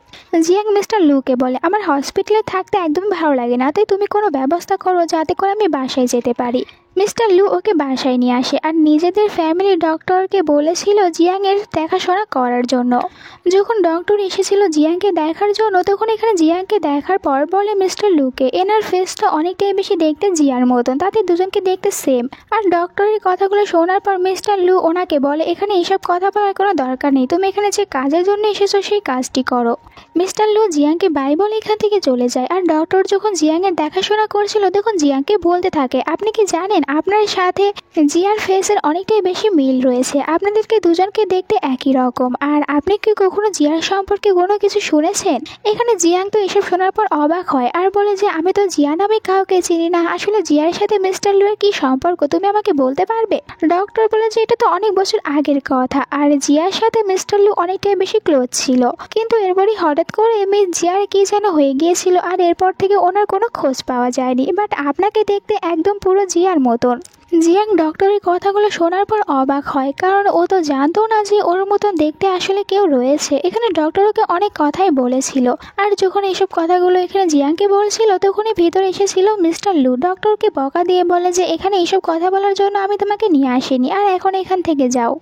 জিয়াং মিস্টার লুকে বলে আমার হসপিটালে থাকতে একদম ভালো লাগে না, তাই তুমি কোনো ব্যবস্থা করো যাতে করে আমি বাসায় যেতে পারি। মিস্টার লু ওকে বাসায় নিয়ে আসে আর নিজেদের ফ্যামিলি ডক্টরকে বলেছিল জিয়াংয়ের দেখাশোনা করার জন্য। যখন ডক্টর এসেছিল জিয়াংকে দেখার জন্য তখন এখানে জিয়াংকে দেখার পর বলে মিস্টার লুকে এনার ফেসটা অনেকটাই বেশি দেখতে জিয়ার মতন, তাতে দুজনকে দেখতে সেম। আর ডক্টরের কথাগুলো শোনার পর মিস্টার লু ওনাকে বলে এখানে এসব কথা বলার কোনো দরকার নেই, তুমি এখানে যে কাজের জন্য এসেছো সেই কাজটি করো। মিস্টার লু জিয়াংকে বাই বলে এখান থেকে চলে যায়। আর ডক্টর যখন জিয়াংয়ের দেখাশোনা করছিল তখন জিয়াংকে বলতে থাকে আপনি কি জানেন আপনার সাথে জিয়ার ফেসের অনেকটাই বেশি মিল রয়েছে, আপনাদেরকে দুজনকে দেখতে একই রকম। আর আপনি কি কখনো জিয়ার সম্পর্কে কোনো কিছু শুনেছেন? এখানে জিয়াং তো এসব শোনার পর অবাক হয় আর বলে যে আমি তো জিয়া নামে কাউকে চিনি না, আসলে জিয়ার সাথে মিস্টার লুয়ের কি সম্পর্ক তুমি আমাকে বলতে পারবে? ডক্টর বলে যে এটা তো অনেক বছর আগের কথা, আর জিয়ার সাথে মিস্টার লু অনেকটাই বেশি ক্লোজ ছিল, কিন্তু এরপরই হঠাৎ করে জিয়ার কি যেন হয়ে গিয়েছিল আর এরপর থেকে ওনার কোনো খোঁজ পাওয়া যায়নি, বাট আপনাকে দেখতে একদম পুরো জিয়ার মতন। জিয়াং ডক্টরের কথাগুলো শোনার পর অবাক হয়, কারণ ও তো জানতো না যে ওর মতন দেখতে আসলে কেউ রয়েছে। এখানে ডক্টর ওকে অনেক কথাই বলেছিল, আর যখন এইসব কথাগুলো এখানে জিয়াংকে বলছিল তখনই ভিতরে এসেছিল মিস্টার লু। ডক্টরকে বকা দিয়ে বলে যে এখানে এইসব কথা বলার জন্য আমি তোমাকে নিয়ে আসিনি, আর এখন এখান থেকে যাও।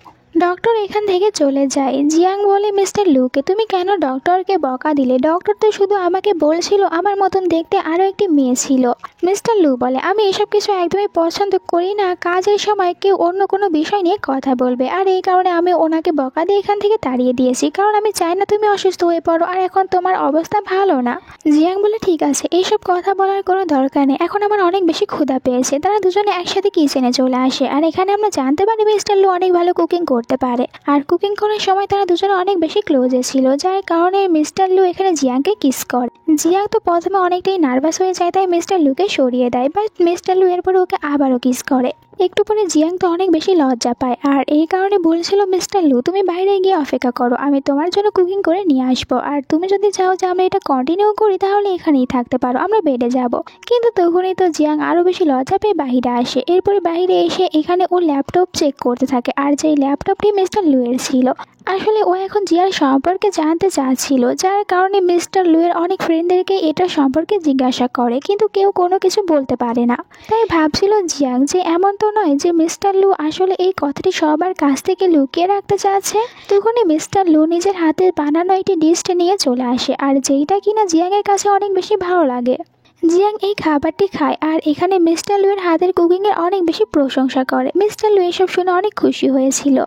ডক্টর এখান থেকে চলে যায়। জিয়াং বলে মিস্টার লুকে তুমি কেন ডক্টরকে বকা দিলে? ডক্টর তো শুধু আমাকে বলছিল আমার মতন দেখতে আরও একটি মেয়ে ছিল। মিস্টার লু বলে আমি এসব কিছু একদমই পছন্দ করি না, কাজের সময় কেউ অন্য কোনো বিষয় নিয়ে কথা বলবে, আর এই কারণে আমি ওনাকে বকা দিয়ে এখান থেকে তাড়িয়ে দিয়েছি, কারণ আমি চাই না তুমি অসুস্থ হয়ে পড়ো, আর এখন তোমার অবস্থা ভালো না। জিয়াং বলে ঠিক আছে, এইসব কথা বলার কোনো দরকার নেই, এখন আমার অনেক বেশি ক্ষুধা পেয়েছে। তারা দুজনে একসাথে কিচেনে চলে আসে, আর এখানে আমরা জানতে পারি মিস্টার লু অনেক ভালো কুকিং করতে পারে, আর কুকিং করার সময় তারা দুজনে অনেক বেশি ক্লোজে ছিল, যার কারণে মিস্টার লু এখানে জিয়াংকে কিস করে। জিয়াং তো প্রথমে অনেকটাই নার্ভাস হয়ে যায়, তাই মিস্টার লুকে সরিয়ে দেয়, বাট মিস্টার লু এরপরে ওকে আবারও কিস করে। একটু পরে জিয়াং তো অনেক বেশি লজ্জা পায়, আর এই কারণে বলছিল মিস্টার লু তুমি বাইরে গিয়ে অপেক্ষা করো, আমি তোমার জন্য কুকিং করে নিয়ে আসবো, আর তুমি যদি চাও যে আমরা এটা কন্টিনিউ করি তাহলে এখানেই থাকতে পারো, আমরা বেডে যাব। কিন্তু তখনই তো জিয়াং আরও বেশি লজ্জা পেয়ে বাহিরে আসে। এরপরে বাহিরে এসে এখানে ও ল্যাপটপ চেক করতে থাকে, আর যেই ল্যাপটপটি মিস্টার লুয়ের ছিল। আসলে ও এখন জিয়ার সম্পর্কে জানতে চাচ্ছিল, যার কারণে মিস্টার লুয়ের অনেক ফ্রেন্ডদেরকে এটা সম্পর্কে জিজ্ঞাসা করে, কিন্তু কেউ কোনো কিছু বলতে পারে না। তাই ভাবছিল জিয়াং যে এমন তো নয় যে মিস্টার লু আসলে এই কথাটি সবার কাছ থেকে লুকিয়ে রাখতে চাচ্ছে। তখনই মিস্টার লু নিজের হাতে বানানো একটি ডিশটি নিয়ে চলে আসে, আর যেইটা কিনা জিয়াংয়ের কাছে অনেক বেশি ভালো লাগে। জিয়াং এই খাবারটি খায়, আর এখানে মিস্টার লুয়ের হাতের কুকিংয়ের অনেক বেশি প্রশংসা করে। মিস্টার লু এসব শুনে অনেক খুশি হয়েছিল।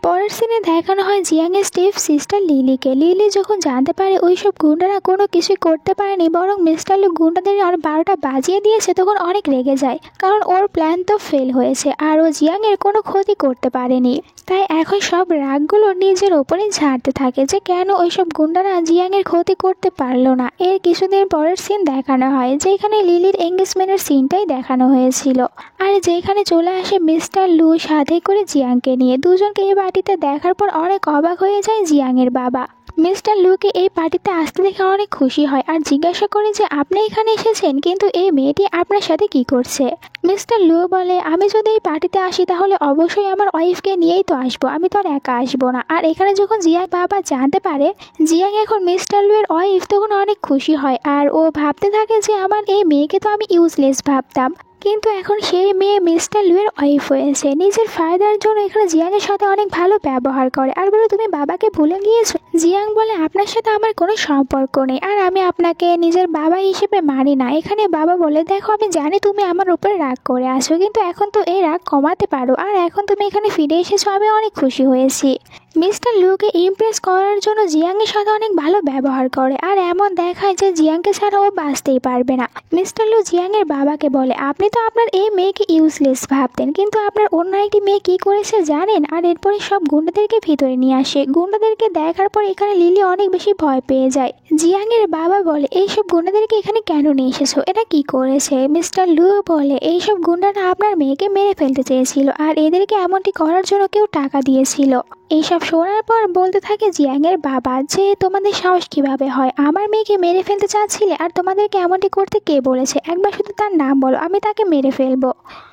পরের সিনে দেখানো হয় জিয়াংয়ের স্টেপ সিস্টার লিলিকে। লিলি যখন জানতে পারে ওইসব গুন্ডারা কোনো কিছুই করতে পারেনি, বরং মিস্টার লু গুন্ডাদের আর 12টা বাজিয়ে দিয়েছে, তখন অনেক রেগে যায়, কারণ ওর প্ল্যান তো ফেল হয়েছে আর ও জিয়াংয়ের কোনো ক্ষতি করতে পারেনি। তাই এখন সব রাগগুলো নিজের ওপরেই ঝাড়তে থাকে যে কেন ওইসব গুন্ডারা জিয়াংয়ের ক্ষতি করতে পারলো না। এর কিছুদিন পরের সিন দেখানো হয় যেখানে লিলির এঙ্গেজমেন্টের সিনটাই দেখানো হয়েছিল, আর যেখানে চলে আসে মিস্টার লু সাথে করে জিয়াংকে নিয়ে। দুজনকে এই বাড়িতে দেখার পর অনেক অবাক হয়ে যায় জিয়াংয়ের বাবা। মিস্টার লুকে এই পার্টিতে আসতে দেখে অনেক খুশি হয় আর জিজ্ঞাসা করে যে আপনি এখানে এসেছেন, কিন্তু এই মেয়েটি আপনার সাথে কি করছে। মিস্টার লু বলে, আমি যদি এই পার্টিতে আসি তাহলে অবশ্যই আমার ওয়াইফকে নিয়েই তো আসবো, আমি তো আর একা আসবো না। আর এখানে যখন জিয়াং বাবা জানতে পারে জিয়াং এখন মিস্টার লু এর ওয়াইফ, তখন অনেক খুশি হয় আর ও ভাবতে থাকে যে আমার এই মেয়েকে তো আমি ইউজলেস ভাবতাম, কিন্তু এখন সেই মেয়ে মিস্টার লুয়ের ওয়াইফ হয়েছে। নিজের ফায়দার জন্য এখানে জিয়াংয়ের সাথে অনেক ভালো ব্যবহার করে আর বলে, তুমি বাবাকে ভুলে গিয়েছো। জিয়াং বলে, আপনার সাথে আমার কোনো সম্পর্ক নেই আর আমি আপনাকে নিজের বাবা হিসেবে মানি না। এখানে বাবা বলে, দেখো আমি জানি তুমি আমার উপরে রাগ করে আছো, কিন্তু এখন তো এই রাগ কমাতে পারো, আর এখন তুমি এখানে ফিরে এসেছো, আমি অনেক খুশি হয়েছি। মিস্টার লুকে ইমপ্রেস করার জন্য জিয়াংয়ের সাথে অনেক ভালো ব্যবহার করে আর এমন দেখায় যে জিয়াংকে ছাড়া ও বাঁচতেই পারবে না। মিস্টার লু জিয়াংয়ের বাবাকে বলে, আপনি তো আপনার এই মেয়েকে ইউজলেস ভাবতেন, কিন্তু আপনার অন্য একটি মেয়ে কি করেছে জানেন। আর এরপরে সব গুন্ডাদেরকে ভিতরে নিয়ে আসে। গুন্ডাদেরকে দেখার পর এখানে লিলি অনেক বেশি ভয় পেয়ে যায়। জিয়াংয়ের বাবা বলে, এইসব গুন্ডাদেরকে এখানে কেন নিয়ে এসেছো, এটা কি করেছে। মিস্টার লু বলে, এইসব গুন্ডারা আপনার মেয়েকে মেরে ফেলতে চেয়েছিল আর এদেরকে এমনটি করার জন্য কেউ টাকা দিয়েছিল। এইসব শোনার পর বলতে থাকে জিয়াংয়ের বাবা যে তোমাদের সাহস কিভাবে হয়, আমার মেয়েকে মেরে ফেলতে চাচ্ছিলে, আর তোমাদেরকে এমনটি করতে কে বলেছে, একবার শুধু তার নাম বলো, আমি তাকে মেরে ফেলবো।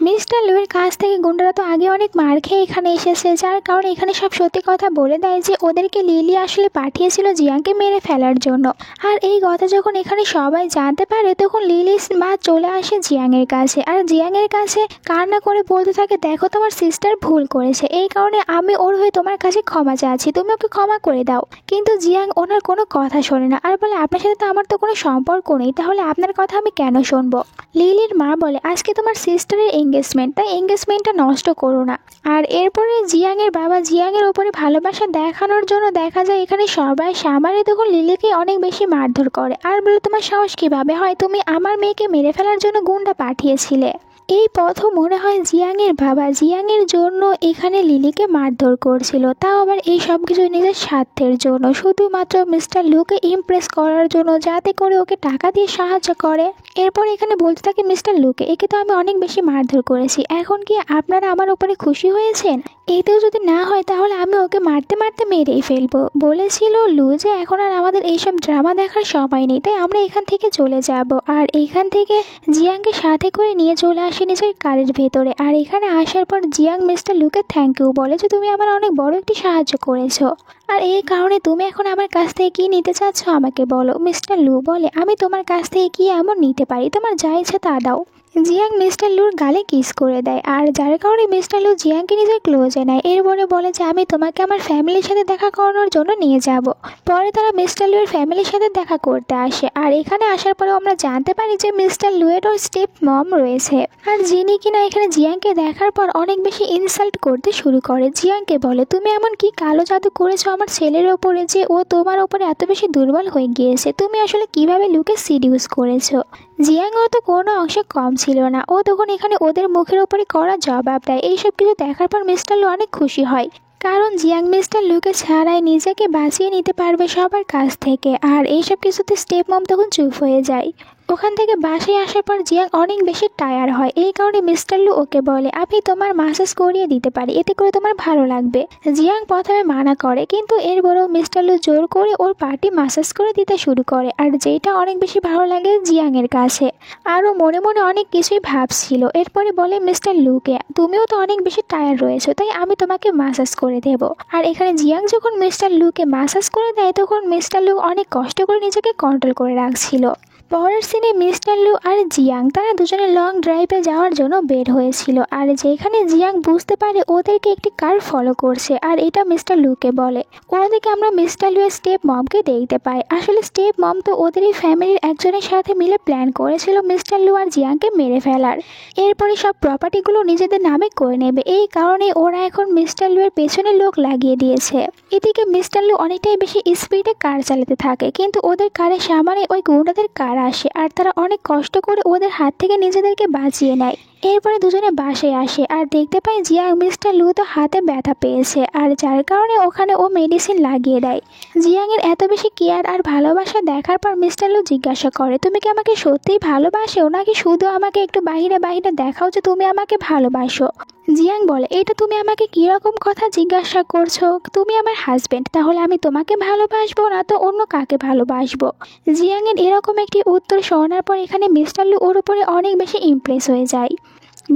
মিস্টার লুয়ের কাছ থেকে গুন্ডারা তো আগে অনেক মার খেয়ে এখানে এসেছে, যার কারণে এখানে সব সত্যি কথা বলে দেয় যে ওদেরকে লিলি আসলে পাঠিয়েছিল জিয়াংকে মেরে ফেলার জন্য। আর এই কথা যখন এখানে সবাই জানতে পারে তখন লিলির মা চলে আসে জিয়াংয়ের কাছে আর জিয়াংয়ের কাছে কান্না করে বলতে থাকে, দেখো তোমার সিস্টার ভুল করেছে, এই কারণে আমি ওর হয়ে তোমার কাছে ক্ষমা চাচ্ছি, তুমি ওকে ক্ষমা করে দাও। কিন্তু জিয়াং ওনার কোনো কথা শোনে না আর বলে, আপনার সাথে তো আমার তো কোনো সম্পর্ক নেই, তাহলে আপনার কথা আমি কেন শুনবো। লিলির মা বলে, আজকে তোমার সিস্টারের এঙ্গেজমেন্ট, তাই এঙ্গেজমেন্টটা নষ্ট করো না। আর এরপরে জিয়াংয়ের বাবা জিয়াংয়ের ওপরে ভালোবাসা দেখানোর জন্য দেখা যায় এখানে সবাই সামারে তখন লিলিকে অনেক বেশি মারধর করে আর বলে, তোমার সাহস কিভাবে হয়, তুমি আমার মেয়েকে মেরে ফেলার জন্য গুন্ডা পাঠিয়েছিলে। এই প্রথম মনে হয় জিয়াংয়ের বাবা জিয়াংয়ের জন্য এখানে লিলিকে মারধর করছিল, তাও আবার এই সব কিছু নিজের স্বার্থের জন্য, শুধুমাত্র মিস্টার লুকে ইমপ্রেস করার জন্য, যাতে করে ওকে টাকা দিয়ে সাহায্য করে। এরপর এখানে বলতে থাকে মিস্টার লুকে, একে তো আমি অনেক বেশি মারধর করেছি, এখন কি আপনারা আমার উপরে খুশি হয়েছেন। এতেও যদি না হয় তাহলে আমি ওকে মারতে মারতে মেরেই ফেলবো। বলেছিল লু যে এখন আর আমাদের এইসব ড্রামা দেখার সময় নেই, তাই আমরা এখান থেকে চলে যাব। আর এখান থেকে জিয়াংকে সাথে করে নিয়ে চলে আসে নিজের কারের ভেতরে। আর এখানে আসার পর জিয়াং মিস্টার লুকে থ্যাংক ইউ বলে যে তুমি আমার অনেক বড় একটি সাহায্য করেছো, আর এই কারণে তুমি এখন আমার কাছ থেকে কি নিতে চাচ্ছ আমাকে বলো। মিস্টার লু বলে, আমি তোমার কাছ থেকে কি এমন নিতে পারি, তোমার যা ইচ্ছা তা দাও। জিয়াং মিস্টার লুর গালে কিস করে দেয় আর যার কারণে মিস্টার লু জিয়াংকে নিজের ক্লোজে নেয়। এরপরে বলে যে আমি তোমাকে আমার ফ্যামিলির সাথে দেখা করানোর জন্য নিয়ে যাব। পরে তারা মিস্টার লুয়ের ফ্যামিলির সাথে দেখা করতে আসে আর এখানে আসার পরেও আমরা জানতে পারি যে মিস্টার লুয়ের ওর স্টেপ মম রয়েছে, আর যিনি কিনা এখানে জিয়াংকে দেখার পর অনেক বেশি ইনসাল্ট করতে শুরু করে। জিয়াংকে বলে, তুমি এমন কি কালো জাদু করেছো আমার ছেলের ওপরে যে ও তোমার ওপরে এত বেশি দুর্বল হয়ে গিয়েছে, তুমি আসলে কিভাবে লুকে সিডিউস করেছো। জিয়াংও তো কোনো অংশে কম ছিল না, ও তখন এখানে ওদের মুখের ওপরে করা জবাব দেয়। এইসব কিছু দেখার পর মিস্টার লু অনেক খুশি হয়, কারণ জিয়াং মিস্টার লুকে ছাড়াই নিজেকে বাঁচিয়ে নিতে পারবে সবার কাছ থেকে। আর এইসব কিছুতে স্টেপ মম তখন চুপ হয়ে যায়। ওখান থেকে বাসায় আসার পর জিয়াং অনেক বেশি টায়ার হয়, এই কারণে মিস্টার লু ওকে বলে, আমি তোমার মাসাজ করিয়ে দিতে পারি, এতে করে তোমার ভালো লাগবে। জিয়াং প্রথমে মানা করে, কিন্তু এরপরেও মিস্টার লু জোর করে ওর পার্টি মাসাজ করে দিতে শুরু করে, আর যেটা অনেক বেশি ভালো লাগে জিয়াংয়ের কাছে। আরও মনে মনে অনেক কিছুই ভাবছিল। এরপরে বলে মিস্টার লুকে, তুমিও তো অনেক বেশি টায়ার রয়েছো, তাই আমি তোমাকে মাসাজ করে দেবো। আর এখানে জিয়াং যখন মিস্টার লুকে মাসাজ করে দেয় তখন মিস্টার লু অনেক কষ্ট করে নিজেকে কন্ট্রোল করে রাখছিল। পরের সিনে মিস্টার লু আর জিয়াং তারা দুজনে লং ড্রাইভে যাওয়ার জন্য বের হয়েছিল, আর যেখানে জিয়াং বুঝতে পারে ওদেরকে একটি কার ফলো করছে, আর এটা মিস্টার লুকে বলে। ওদিকে আমরা মিস্টার লু এর স্টেপ মমকে দেখতে পাই। আসলে স্টেপ মম তো ওদেরই ফ্যামিলির একজনের সাথে মিলে প্ল্যান করেছিল মিস্টার লু আর জিয়াংকে মেরে ফেলার। এরপরে সব প্রপার্টিগুলো নিজেদের নামে করে নেবে, এই কারণে ওরা এখন মিস্টার লু এর পেছনে লোক লাগিয়ে দিয়েছে। এদিকে মিস্টার লু অনেকটাই বেশি স্পিডে কার চালাতে থাকে, কিন্তু ওদের কারের সামনে ওই গুন্ডাদের কার আসে আর তারা অনেক কষ্ট করে ওদের হাত থেকে নিজেদেরকে বাঁচিয়ে নেয়। এরপরে দুজনে বাসায় আসে আর দেখতে পায় জিয়াং মিস্টার লু তো হাতে ব্যথা পেয়েছে, আর যার কারণে ওখানে ও মেডিসিন লাগিয়ে দেয়। জিয়াংয়ের এত বেশি কেয়ার আর ভালোবাসা দেখার পর মিস্টার লু জিজ্ঞাসা করে, তুমি কি আমাকে সত্যিই ভালোবাসো নাকি শুধু আমাকে একটু বাহিরে বাহিরে দেখাও যে তুমি আমাকে ভালোবাসো? জিয়াং বলে, এটা তুমি আমাকে কীরকম কথা জিজ্ঞাসা করছো? তুমি আমার হাজবেন্ড, তাহলে আমি তোমাকে ভালোবাসবো না তো অন্য কাকে ভালোবাসবো? জিয়াংয়ের এরকম একটি উত্তর শোনার পর এখানে মিস্টার লু ওর উপরে অনেক বেশি ইমপ্রেস হয়ে যায়।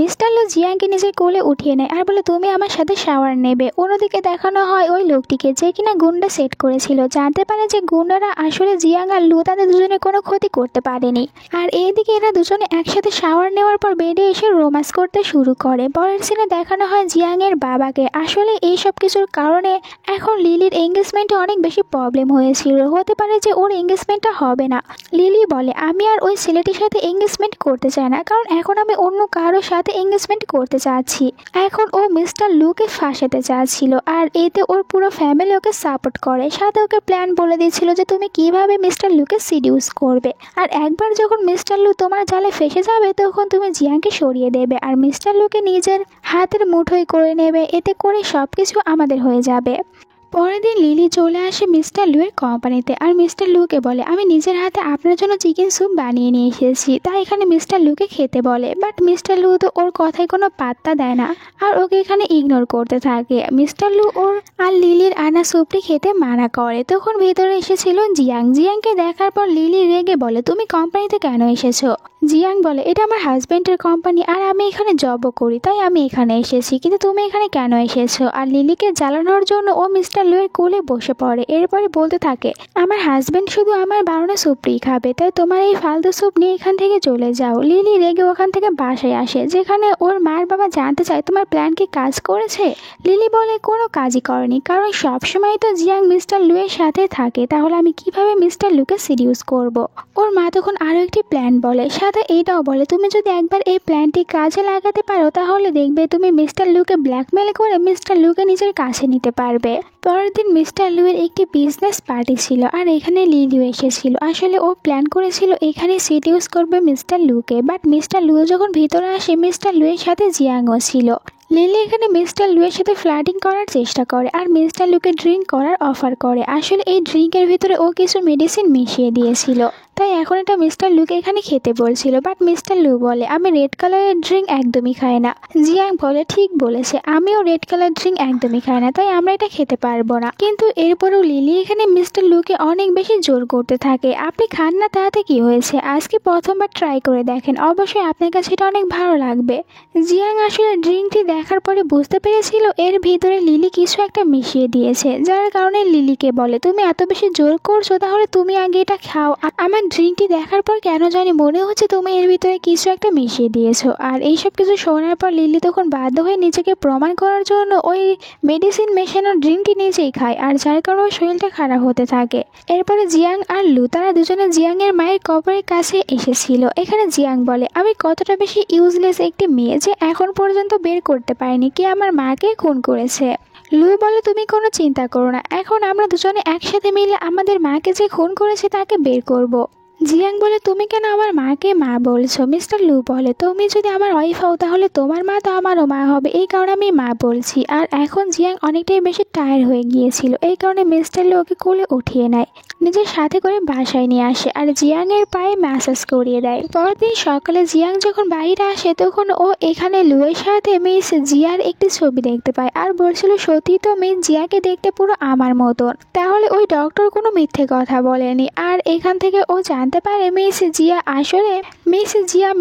মিস্টার লু জিয়াংকে নিজের কোলে উঠিয়ে নেয় আর বলে, তুমি আমার সাথে শাওয়ার নেবে। অন্যদিকে দেখানো হয় ওই লোকটিকে যে কিনা গুন্ডা সেট করেছিল, জানতে পারে যে গুন্ডারা আসলে জিয়াং আর লু তাদের দুজনে কোনো ক্ষতি করতে পারেনি। আর এইদিকে এরা দুজনে একসাথে শাওয়ার নেওয়ার পর বেডে এসে রোম্যান্স করতে শুরু করে। পরের সিনে দেখানো হয় জিয়াংয়ের বাবাকে। আসলে এই সব কিছুর কারণে এখন লিলির এঙ্গেজমেন্টে অনেক বেশি প্রবলেম হয়েছিল, হতে পারে যে ওর এঙ্গেজমেন্টটা হবে না। লিলি বলে, আমি আর ওই ছেলেটির সাথে এঙ্গেজমেন্ট করতে চাই না, কারণ এখন আমি অন্য কারোর সাথে এঙ্গেজমেন্ট করতে চাচ্ছি। এখন ও মিস্টার লুকে ফাঁসাতে চাচ্ছিল, আর এতে ওর পুরো ফ্যামিলি ওকে সাপোর্ট করে, সাথে ওকে প্ল্যান বলে দিয়েছিল যে তুমি কিভাবে মিস্টার লুকে সিডিউস করবে। আর একবার যখন মিস্টার লু তোমার জালে ফেসে যাবে তখন তুমি জিয়াংকে সরিয়ে দেবে আর মিস্টার লুকে নিজের হাতের মুঠোয় করে নেবে, এতে করে সব কিছু আমাদের হয়ে যাবে। পরের দিন লিলি চলে আসে মিস্টার লুয়ের কোম্পানিতে আর মিস্টার লুকে বলে, আমি নিজের হাতে আপনার জন্য চিকেন স্যুপ বানিয়ে নিয়ে এসেছি। তাই এখানে মিস্টার লুকে খেতে বলে, বাট মিস্টার লু তো ওর কথায় কোনো পাত্তা দেয় না আর ওকে এখানে ইগনোর করতে থাকে। মিস্টার লু ওর আর লিলির আনা স্যুপটি খেতে মানা করে। তখন ভেতরে এসেছিল জিয়াং। জিয়াংকে দেখার পর লিলি রেগে বলে, তুমি কোম্পানিতে কেন এসেছো? জিয়াং বলে, এটা আমার হাজব্যান্ডের কোম্পানি আর আমি এখানে জবও করি, তাই আমি এখানে এসেছি, কিন্তু তুমি এখানে কেন এসেছো? আর লিলিকে জ্বালানোর জন্য ও মিস্টার লুয়ের কোলে বসে পড়ে। এরপরে বলতে থাকে, আমার হাজব্যান্ড শুধু আমার বানানো স্যুপটাই খাবে, তাই তোমার এই ফালতু স্যুপ নিয়ে এখান থেকে চলে যাও। লিলি রেগে ওখান থেকে বাসায় আসে, যেখানে ওর মার বাবা জানতে চায় তোমার প্ল্যান কি কাজ করেছে? লিলি বলে, কোনো কাজই করেনি, কারণ সবসময় তো জিয়াং মিস্টার লুয়ের সাথে থাকে, তাহলে আমি কিভাবে মিস্টার লুকে সিডিউস করব? ওর মা তখন আরও একটি প্ল্যান বলে, সাথে এইটাও বলে, তুমি যদি একবার এই প্ল্যানটি কাজে লাগাতে পারো তাহলে দেখবে তুমি মিস্টার লুকে ব্ল্যাকমেল করে মিস্টার লুকে নিজের কাছে নিতে পারবে। পরের দিন মিস্টার লুয়ের একটি বিজনেস পার্টি ছিল আর এখানে লিলিও এসেছিল। আসলে ও প্ল্যান করেছিল এখানে সিডিউস করবে মিস্টার লুকে, বাট মিস্টার লু যখন ভিতরে আসে মিস্টার লুয়ের সাথে জিয়াংও ছিল। লিলি এখানে মিস্টার লুয়ের সাথে ফ্লার্টিং করার চেষ্টা করে আর মিস্টার লুকে ড্রিঙ্ক করার অফার করে। আসলে এই ড্রিঙ্কের ভিতরে ও কিছু মেডিসিন মিশিয়ে দিয়েছিল, তাই এখন এটা মিস্টার লুকে এখানে খেতে বলছিল। বাট মিস্টার লু বলে, আমি রেড কালারের ড্রিঙ্ক একদমই খাই না। জিয়াং বলে, ঠিক বলেছে, আমিও রেড কালার ড্রিঙ্ক একদমই খাই না, তাই আমরা এটা খেতে পারবো না। কিন্তু এরপরেও লিলি এখানে মিস্টার লুকে অনেক বেশি জোর করতে থাকে, আপনি খান না তাতে কি হয়েছে, আজকে প্রথমবার ট্রাই করে দেখেন, অবশ্যই আপনার কাছে এটা অনেক ভালো লাগবে। জিয়াং আসলে ড্রিঙ্কটি দেখার পরে বুঝতে পেরেছিল এর ভিতরে লিলি কিছু একটা মিশিয়ে দিয়েছে, যার কারণে লিলিকে বলে, তুমি এত বেশি জোর করছো, তাহলে তুমি আগে এটা খাও। আমার ড্রিঙ্কটি দেখার পর কেন জানি মনে হচ্ছে তুমি এর ভিতরে কিছু একটা মিশিয়ে দিয়েছো। আর এইসব কিছু শোনার পর লিলি তখন বাধ্য হয়ে নিজেকে প্রমাণ করার জন্য ওই মেডিসিন মেশানো ড্রিঙ্কটি নিজেই খায়, আর যার কারণে ওর শরীরটা খারাপ হতে থাকে। এরপরে জিয়াং আর লু তারা দুজনে জিয়াংয়ের মায়ের কবরের কাছে এসেছিল। এখানে জিয়াং বলে, আমি কতটা বেশি ইউজলেস একটি মেয়ে যে এখন পর্যন্ত বের করতে পারিনি কে আমার মাকে খুন করেছে। লু বলে, তুমি কোনো চিন্তা করো না, এখন আমরা দুজনে একসাথে মিলে আমাদের মাকে যে খুন করেছে তাকে বের করব। জিয়াং বলে, তুমি কেন আমার মাকে মা বলছো? মিস্টার লু বলে, তুমি যদি আমার ওয়াইফ হও তাহলে তোমার মা তো আমারও মা হবে, এই কারণে আমি মা বলছি। আর এখন জিয়াং অনেকটাই বেশি টায়ার্ড হয়ে গিয়েছিল, এই কারণে মিস্টার লু ওকে কোলে উঠিয়ে নেয়, নিজের সাথে করে বাসায় নিয়ে আসে আর জিয়াংয়ের পায়ে ম্যাসাজ করিয়ে দেয়। পরদিন সকালে জিয়াং যখন বাইরে আসে তখন ও এখানে লুয়ের সাথে মিস জিয়ার একটি ছবি দেখতে পায় আর বলছিল, সত্যি তো মিস জিয়াকে দেখতে পুরো আমার মতন। তাহলে ওই ডক্টর কোনো মিথ্যে কথা বলেনি। আর এখান থেকে ও জানতে পারে মিস জিয়া আসলে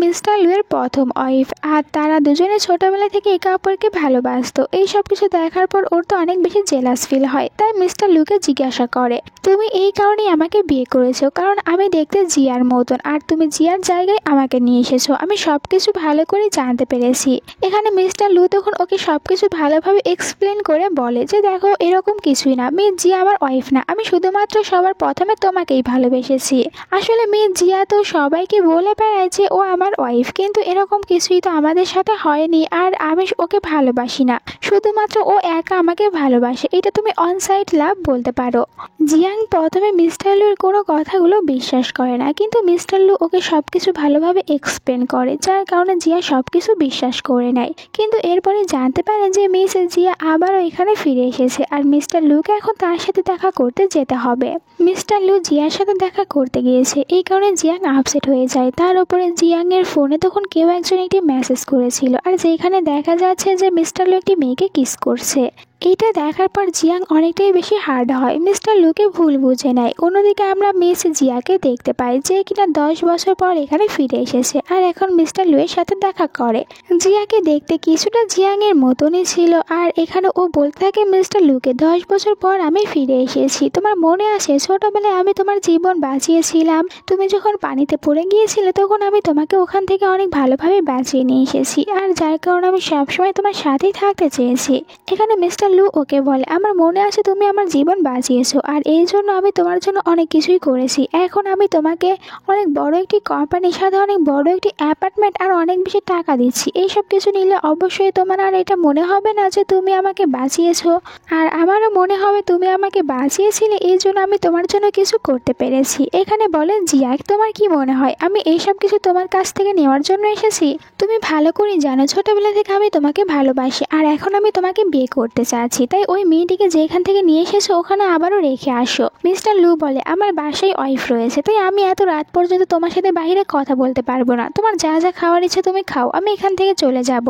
মিস্টার লুয়ের প্রথম ওয়াইফ, আর তারা দুজনে ছোটবেলা থেকে একে অপরকে ভালোবাসতো। এই সব কিছু দেখার পর ওর তো অনেক বেশি জেলাস ফিল হয়, তাই মিস্টার লুকে জিজ্ঞাসা করে, তুমি এই কারণেই আমাকে বিয়ে করেছো, কারণ আমি দেখতে জিয়ার মতন, আর তুমি জিয়ার জায়গায় আমাকে নিয়ে এসেছো, আমি সব কিছু ভালো করে জানতে পেরেছি। এখানে মিস্টার লু তখন ওকে সব কিছু ভালোভাবে এক্সপ্লেন করে বলে যে, দেখো এরকম কিছুই না, মিস জিয়া আমার ওয়াইফ না, আমি শুধুমাত্র সবার প্রথমে তোমাকেই ভালোবেসেছি। আসলে আসলে মেয়ে জিয়া তো সবাইকে বলে বেড়ায় যে ও আমার ওয়াইফ, কিন্তু এরকম কিছুই তো আমাদের সাথে হয়নি, আর আমি ওকে ভালোবাসি না, শুধুমাত্র ও একা আমাকে ভালোবাসে। এটা তুমি অন সাইড লাভ বলতে পারো। জিয়াং প্রথমে মিস্টার লুর কোনো কথাগুলো বিশ্বাস করে না, কিন্তু মিস্টার লু ওকে সবকিছু ভালোভাবে এক্সপ্লেন করে, যার কারণে জিয়া সবকিছু বিশ্বাস করে নেয়। কিন্তু এরপরে জানতে পারে যে মিস জিয়া আবারও এখানে ফিরে এসেছে, আর মিস্টার লুকে এখন তার সাথে দেখা করতে যেতে হবে। মিস্টার লু জিয়ার সাথে দেখা করতে গিয়েছে, এই কারণে জিয়াং আপসেট হয়ে যায়। তার উপরে জিয়াং এর ফোনে তখন কেউ একজন একটি মেসেজ করেছিল, আর যেখানে দেখা যাচ্ছে যে মিস্টার লু একটি মেয়েকে কিস করছে। এইটা দেখার পর জিয়াং অনেকটাই বেশি হার্ড হয়, মিস্টার লুকে ভুল বুঝে নেয়। অন্যদিকে আমরা মিস জিয়াকে দেখতে পাই, যে কিনা 10 বছর পর এখানে ফিরে এসেছে, আর এখন মিস্টার লুয়ের সাথে দেখা করে। জিয়াকে দেখতে কিছুটা জিয়াং এর মতনই ছিল, আর এখানে ও বলতে থাকে মিস্টার লুকে, 10 বছর পর আমি ফিরে এসেছি, তোমার মনে আছে ছোটবেলায় আমি তোমার জীবন বাঁচিয়েছিলাম, তুমি যখন পানিতে পড়ে গিয়েছিলে তখন আমি তোমাকে ওখান থেকে অনেক ভালোভাবে বাঁচিয়ে নিয়ে এসেছি, আর যার কারণে আমি সবসময় তোমার সাথেই থাকতে চেয়েছি। এখানে মিস্টার লু ওকে বলে, আমার মনে আছে তুমি আমার জীবন বাঁচিয়েছো, আর এই জন্য আমি তোমার জন্য অনেক কিছুই করেছি। এখন আমি তোমাকে অনেক বড় একটি কোম্পানির সাথে অনেক বড় একটি অ্যাপার্টমেন্ট আর অনেক বেশি টাকা দিচ্ছি, এইসব কিছু নিলে অবশ্যই তোমার আর এটা মনে হবে না যে তুমি আমাকে বাঁচিয়েছো, আর আমারও মনে হবে তুমি আমাকে বাঁচিয়েছিলে, এই জন্য আমি তোমার জন্য কিছু করতে পেরেছি। এখানে বলে জিয়া, তোমার কি মনে হয় আমি এইসব কিছু তোমার কাছ থেকে নেওয়ার জন্য এসেছি? তুমি ভালো করে জানো ছোটবেলা থেকে আমি তোমাকে ভালোবাসি, আর এখন আমি তোমাকে বিয়ে করতে চাচ্ছি, তাই ওই মেয়েটিকে যেখান থেকে নিয়ে এসেছো ওখানে আবারও রেখে আসো। মিস্টার লু বলে, আমার বাসায় ওয়াইফ রয়েছে, তাই আমি এত রাত পর্যন্ত তোমার সাথে বাইরে কথা বলতে পারবো না, তোমার যা যা খাওয়ার ইচ্ছে তুমি খাও, আমি এখান থেকে চলে যাব।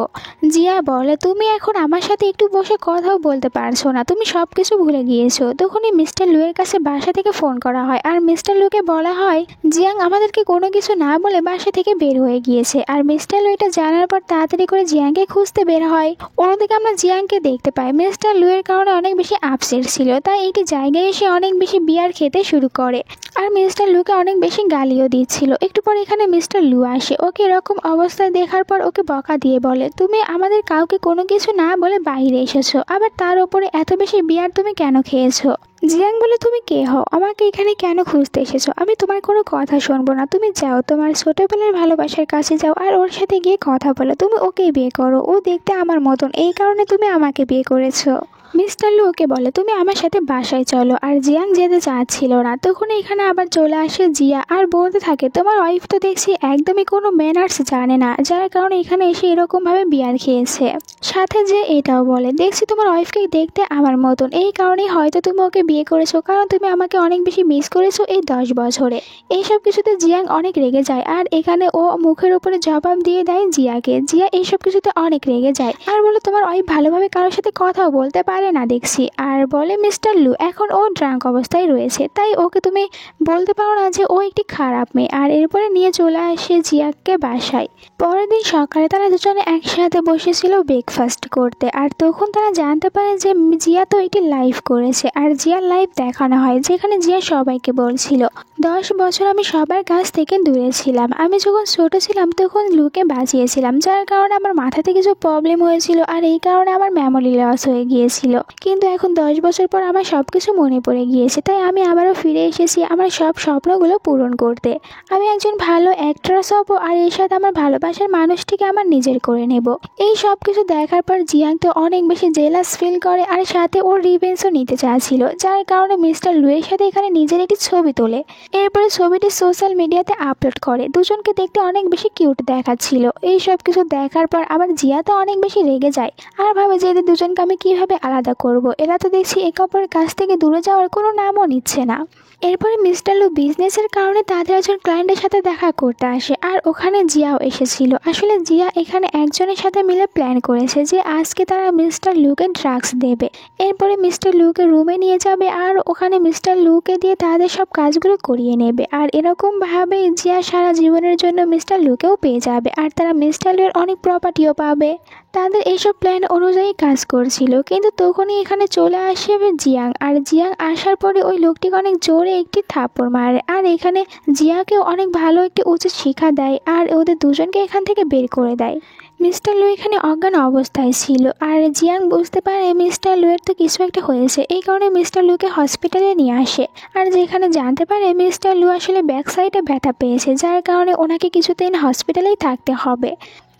জিয়া বলে, তুমি এখন আমার সাথে একটু বসে কথাও বলতে পারছো না, তুমি সব কিছু ভুলে গিয়েছো। তখনই মিস্টার লুয়ের কাছে বাসা থেকে ফোন করা হয়, আর মিস্টার লুকে বলা হয় জিয়াং আমাদেরকে কোনো কিছু না বলে বাসা থেকে বের হয়ে গিয়েছে, আর মিস্টার লু এটা জানার পর তাড়াতাড়ি করে জিয়াংকে খুঁজতে বের হয়। অন্যদিকে আমরা জিয়াংকে দেখতে পাই মিস্টার লুয়ের কারণে অনেক বেশি আপসেট ছিল, তাই একটি জায়গায় এসে অনেক বেশি বিয়ার খেতে শুরু করে, আর মিস্টার লুকে অনেক বেশি গালিও দিচ্ছিল। একটু পর এখানে মিস্টার লু আসে, ওকে এরকম অবস্থায় দেখার পর ওকে বকা দিয়ে বলে, তুমি আমাদের কাউকে কোনো কিছু না বলে বাইরে এসেছো, আবার তার উপরে এত বেশি বিয়ার তুমি কেন খেয়েছো? জিয়াং বলে, তুমি কে হও, আমাকে এখানে কেন খুঁজতে এসেছো? আমি তোমার কোনো কথা শুনবো না, তুমি যাও তোমার ছোটবেলার ভালোবাসার কাছে যাও, আর ওর সাথে গিয়ে কথা বলো, তুমি ওকেই বিয়ে করো, ও দেখতে আমার মতন, এই কারণে তুমি আমাকে বিয়ে করেছো। মিস্টার লু ওকে বলে, তুমি আমার সাথে বাসায় চলো, আর জিয়াং যেতে চাচ্ছিল না। তখন এখানে আবার চলে আসে জিয়া, আর বলতে থাকে, তোমার ওয়াইফ তো দেখছি একদমই কোনো ম্যানার্স জানে না, যার কারণে এখানে এসে এরকমভাবে বিয়ার খেয়েছে। সাথে যে এটাও বলে, দেখছি তোমার ওয়াইফকে দেখতে আমার মতন, এই কারণেই হয়তো তুমি ওকে বিয়ে করেছো, কারণ তুমি আমাকে অনেক বেশি মিস করেছো এই 10 বছরে। এইসব কিছুতে জিয়াং অনেক রেগে যায়, আর এখানে ও মুখের উপরে জবাব দিয়ে দেয় জিয়াকে। জিয়া এইসব কিছুতে অনেক রেগে যায়, আর বলে, তোমার ওয়াইফ ভালোভাবে কারোর সাথে কথাও বলতে পারে না দেখছি। আর বলে, মিস্টার লু এখন ও ড্রাঙ্ক অবস্থায় রয়েছে, তাই ওকে তুমি বলতে পারো না যে ও একটি খারাপ মেয়ে। আর এরপরে নিয়ে চলে আসে জিয়াকে বাসায়। পরের দিন সকালে তারা দুজনে একসাথে বসেছিল ব্রেকফাস্ট করতে, আর তখন তারা জানতে পারে যে জিয়া তো একটি লাইভ করেছে, আর জিয়ার লাইভ দেখানো হয়, যেখানে জিয়া সবাইকে বলছিল, 10 বছর আমি সবার কাছ থেকে দূরে ছিলাম, আমি যখন ছোট ছিলাম তখন লুকে বাঁচিয়েছিলাম, যার কারণে আমার মাথাতে কিছু প্রবলেম হয়েছিল, আর এই কারণে আমার মেমোরি লস হয়ে গিয়েছিল, কিন্তু এখন 10 বছর পর আমার সব কিছু মনে পড়ে গিয়েছে, তাই আমি আবারও ফিরে এসেছি আমার সব স্বপ্নগুলো পূরণ করতে। আমি একজন ভালো অ্যাক্ট্রেস হব, আর এর সাথে আমার ভালোবাসার মানুষটিকে আমার নিজের করে নেব। এই সব কিছু দেখার পর জিয়াং তো অনেক বেশি জেলাস ফিল করে, আর সাথে ওর রিভেঞ্জও নিতে চাচ্ছিল, যার কারণে মিস্টার লুয়ের সাথে এখানে নিজের একটি ছবি তোলে। এরপরে ছবিটি সোশ্যাল মিডিয়াতে আপলোড করে, দুজনকে দেখতে অনেক বেশি কিউট দেখাচ্ছিল। এই সব কিছু দেখার পর আবার জিয়া তো অনেক বেশি রেগে যায়, আর ভাবে যে এদের দুজনকে আমি কিভাবে আলাদা করব, এরা তো দেখছি একে অপরের কাছ থেকে দূরে যাওয়ার কোনো নামও নিচ্ছে না। এরপরে মিস্টার লু বিজনেসের কারণে তাদের একজন ক্লায়েন্টের সাথে দেখা করতে আসে, আর ওখানে জিয়াও এসেছিল। আসলে জিয়া এখানে একজনের সাথে মিলে প্ল্যান করেছে যে আজকে তারা মিস্টার লুকে ড্রাগস দেবে, এরপরে মিস্টার লুকে রুমে নিয়ে যাবে, আর ওখানে মিস্টার লুকে দিয়ে তাদের সব কাজগুলো করিয়ে নেবে, আর এরকমভাবে জিয়া সারা জীবনের জন্য মিস্টার লুকেও পেয়ে যাবে, আর তারা মিস্টার লুয়ের অনেক প্রপার্টিও পাবে। তাদের এইসব প্ল্যান অনুযায়ী কাজ করছিল, কিন্তু তখনই এখানে চলে আসে জিয়াং, আর জিয়াং আসার পরে ওই লোকটিকে অনেক জোরে একটি থাপ্পড় মারে, আর এখানে জিয়াকেও অনেক ভালো একটি উচিত শিক্ষা দেয়, আর ওদের দুজনকে এখান থেকে বের করে দেয়। মিস্টার লু এখানে অজ্ঞান অবস্থায় ছিল আর জিয়াং বুঝতে পারে মিস্টার লুয়ের তো কিছু একটা হয়েছে। এই কারণে মিস্টার লুকে হসপিটালে নিয়ে আসে আর যেখানে জানতে পারে মিস্টার লু আসলে ব্যাক সাইডে ব্যথা পেয়েছে, যার কারণে ওনাকে কিছুদিন হসপিটালেই থাকতে হবে।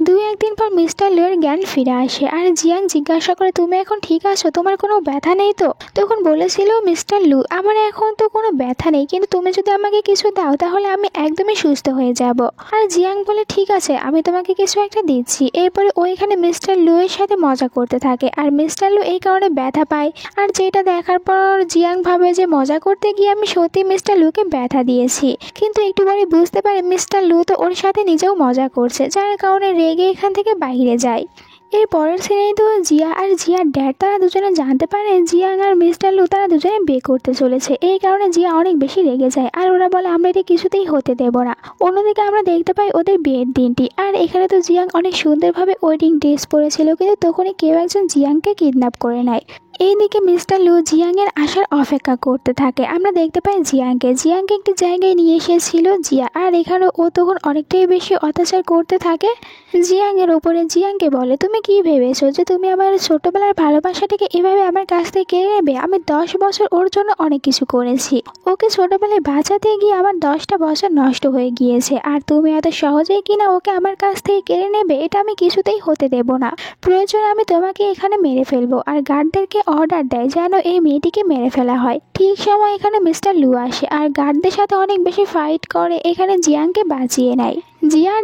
2-1 দিন পর মিস্টার লুয়ের জ্ঞান ফিরে আসে আর জিয়াং জিজ্ঞাসা করে, তুমি এখন ঠিক আছো? তোমার কোনো ব্যথা নেই তো? তখন বলেছিল মিস্টার লু, আমার এখন তো কোনো ব্যথা নেই, কিন্তু তুমি যদি আমাকে কিছু দাও তাহলে আমি একদমই সুস্থ হয়ে যাব। আর জিয়াং বলে, ঠিক আছে, আমি তোমাকে কিছু একটা দিচ্ছি। এরপরে ওইখানে মিস্টার লুয়ের সাথে মজা করতে থাকে আর মিস্টার লু এই কারণে ব্যথা পায়। আর যেটা দেখার পর জিয়াং ভাবে যে মজা করতে গিয়ে আমি সত্যি মিস্টার লুকে ব্যথা দিয়েছি, কিন্তু একটু পরে বুঝতে পারে মিস্টার লু তো ওর সাথে নিজেও মজা করছে, যার কারণে রেগে এখান থেকে বাইরে যায়। এর পরের সিনেই তো জিয়া আর জিয়ার ড্যাড তারা দুজনে জানতে পারে জিয়াং আর মিস্টার লু তারা দুজনে বিয়ে করতে চলেছে। এই কারণে জিয়া অনেক বেশি রেগে যায় আর ওরা বলে আমরা এটা কিছুতেই হতে দেব না। অন্যদিকে আমরা দেখতে পাই ওদের বিয়ের দিনটি, আর এখানে তো জিয়াং অনেক সুন্দরভাবে ওয়েডিং ড্রেস পরেছিল, কিন্তু তখনই কেউ একজন জিয়াংকে কিডন্যাপ করে নেয়। এইদিকে মিস্টার লু জিয়াংয়ের আসার অপেক্ষা করতে থাকে। আমরা দেখতে পাই জিয়াংকে একটি জায়গায় নিয়ে এসেছিল জিয়া, আর এখানে ও তখন অনেকটাই বেশি অত্যাচার করতে থাকে জিয়াংয়ের ওপরে। জিয়াংকে বলে, তুমি কি ভেবেছো যে তুমি আমার ছোটবেলার ভালোবাসাটাকে এভাবে আমার কাছ থেকে কেড়ে নেবে? আমি 10 বছর ওর জন্য অনেক কিছু করেছি, ওকে ছোটবেলায় বাঁচাতে গিয়ে আমার 10টা বছর নষ্ট হয়ে গিয়েছে, আর তুমি এত সহজেই কিনা ওকে আমার কাছ থেকে কেড়ে নেবে? এটা আমি কিছুতেই হতে দেব না। প্রয়োজন আমি তোমাকে এখানে মেরে ফেলবো। আর গার্ডদেরকে অর্ডার দেয় যেন এই মেয়েটিকে মেরে ফেলা হয়। ঠিক সময় এখানে মিস্টার লু আসে আর গার্ডদের সাথে অনেক বেশি ফাইট করে এখানে জিয়াংকে বাঁচিয়ে নেয়।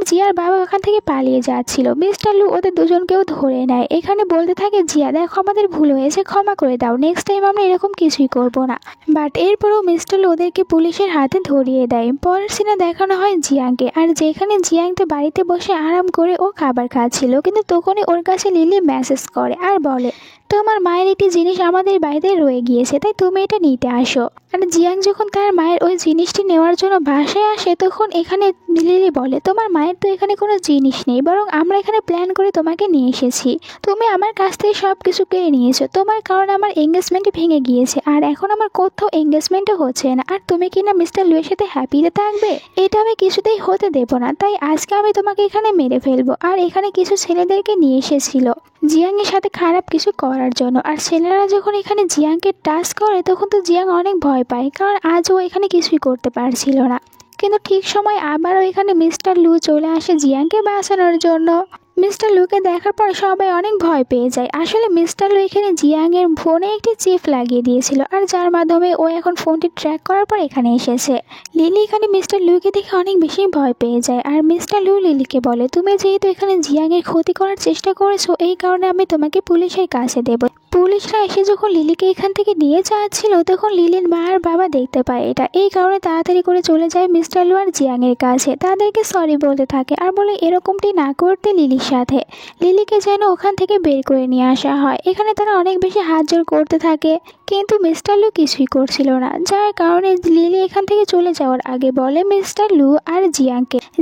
জিয়ার বাবা ওখান থেকে পালিয়ে যাচ্ছিল, মিস্টার লু ওদের দুজনকেও ধরে নেয়। এখানে বলতে থাকে, জিয়া দেখো আমাদের ভুল হয়েছে, ক্ষমা করে দাও, নেক্সট টাইম আমরা এরকম কিছুই করব না। বাট এরপরও মিস্টার লু ওদেরকে পুলিশের হাতে ধরিয়ে দেয়। পরের সিনে দেখানো হয় জিয়াংকে, আর যেখানে জিয়াং তো বাড়িতে বসে আরাম করে ও খাবার খাচ্ছিল, কিন্তু তখনই ওর কাছে লিলি মেসেজ করে আর বলে, তোমার মায়ের একটি জিনিস আমাদের বাড়িতে রয়ে গিয়েছে, তাই তুমি এটা নিতে আসো। আর জিয়াং যখন তার মায়ের ওই জিনিসটি নেওয়ার জন্য বাসায় আসে, তখন এখানে লিলি বলে, তোমার মায়ের তো এখানে কোনো জিনিস নেই, বরং আমরা এখানে প্ল্যান করে তোমাকে নিয়ে এসেছি। তুমি আমার কাছ থেকে সব কিছু কেড়ে নিয়েছো, তোমার কারণে আমার এঙ্গেজমেন্টই ভেঙে গিয়েছে, আর এখন আমার কোথাও এঙ্গেজমেন্টও হচ্ছে না, আর তুমি কিনা মিস্টার লুয়ের সাথে হ্যাপিতে থাকবে? এটা আমি কিছুতেই হতে দেবো না, তাই আজকে আমি তোমাকে এখানে মেরে ফেলবো। আর এখানে কিছু ছেলেদেরকে নিয়ে এসেছিল জিয়াংয়ের সাথে খারাপ কিছু করার জন্য। আর ছেলেরা যখন এখানে জিয়াংকে টাচ করে তখন তো জিয়াং অনেক ভয় পায়, কারণ আজ ও এখানে কিছুই করতে পারছিল না। কিন্তু ঠিক সময় আবারও এখানে মিস্টার লু চলে আসে জিয়াংকে বাঁচানোর জন্য। মিস্টার লুকে দেখার পর সবাই অনেক ভয় পেয়ে যায়। আসলে মিস্টার লু এখানে জিয়াংয়ের ফোনে একটি চিপ লাগিয়ে দিয়েছিল, আর যার মাধ্যমে ও এখন ফোনটি ট্র্যাক করার পর এখানে এসেছে। লিলি এখানে মিস্টার লুকে দেখে অনেক বেশি ভয় পেয়ে যায়, আর মিস্টার লু লিলিকে বলে, তুমি যেহেতু এখানে জিয়াংয়ের ক্ষতি করার চেষ্টা করেছো, এই কারণে আমি তোমাকে পুলিশের কাছে দেব। পুলিশরা এসে যখন লিলিকে এখান থেকে নিয়ে যাচ্ছিল, তখন লিলির মা আর বাবা দেখতে পায় এটা। এই কারণে তাড়াতাড়ি করে চলে যায় মিস্টার লু আর জিয়াংয়ের কাছে, তাদেরকে সরি বলতে থাকে আর বলে এরকমটি না করতে লিলির সাথে। লিলিকে যেন ওখান থেকে বের করে নিয়ে আসা হয়। এখানে তারা অনেক বেশি হাত জোর করতে থাকে, কিন্তু মিস্টার লু কিছুই করছিল না, যার কারণে লিলি এখান থেকে চলে যাওয়ার আগে বলে মিস্টার লু আর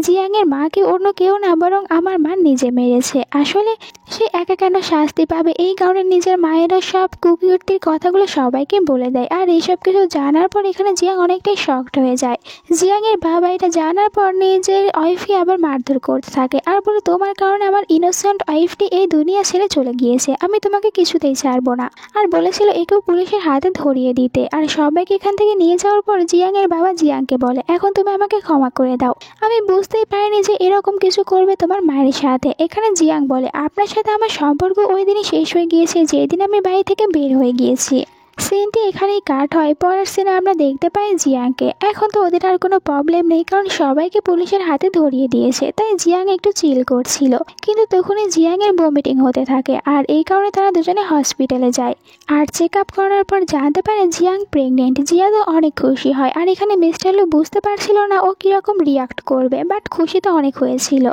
জিয়াংয়ের মাকে অন্য কেউ না, বরং আমার মা নিজে মেরেছে। আসলে সে একা কেন শাস্তি পাবে, এই কারণে নিজের মায়েরা সব কুকিরটির কথাগুলো সবাইকে বলে দেয়। আর এইসব কিছু জানার পর এখানে জিয়াং অনেকটাই শকড হয়ে যায়। জিয়াংয়ের বাবা এটা জানার পর নিজের ওয়াইফকে আবার মারধর করতে থাকে আর বলে, তোমার কারণে আমার ইনোসেন্ট ওয়াইফটি এই দুনিয়া ছেড়ে চলে গিয়েছে, আমি তোমাকে কিছুতেই ছাড়বো না। আর বলেছিল একেও পুলিশের হাতে ধরিয়ে দিতে। আর সবাইকে এখান থেকে নিয়ে যাওয়ার পর জিয়াংয়ের বাবা জিয়াংকে বলে, এখন তুমি আমাকে ক্ষমা করে দাও, আমি বুঝতেই পারিনি যে এরকম কিছু করবে তোমার মায়ের সাথে। এখানে জিয়াং বলে, আপনার সাথে আমার সম্পর্ক ওই দিনই শেষ হয়ে গিয়েছে যেদিন আমি বাড়ি থেকে বের হয়ে গিয়েছি। সিনটি এখানেই কাট হয়। পরের সিনে আমরা দেখতে পাই জিয়াংকে। এখন তো ওদের আর কোনো প্রবলেম নেই, কারণ সবাইকে পুলিশের হাতে ধরিয়ে দিয়েছে, তাই জিয়াং একটু চিল করছিল। কিন্তু তখনই জিয়াংয়ের ভমিটিং হতে থাকে, আর এই কারণে তারা দুজনে হসপিটালে যায়। আর চেক আপ করার পর জানতে পারে জিয়াং প্রেগনেন্ট। জিয়া তো অনেক খুশি হয়, আর এখানে মিস্টার লু বুঝতে পারছিল না ও কীরকম রিয়াক্ট করবে, বাট খুশি তো অনেক হয়েছিল।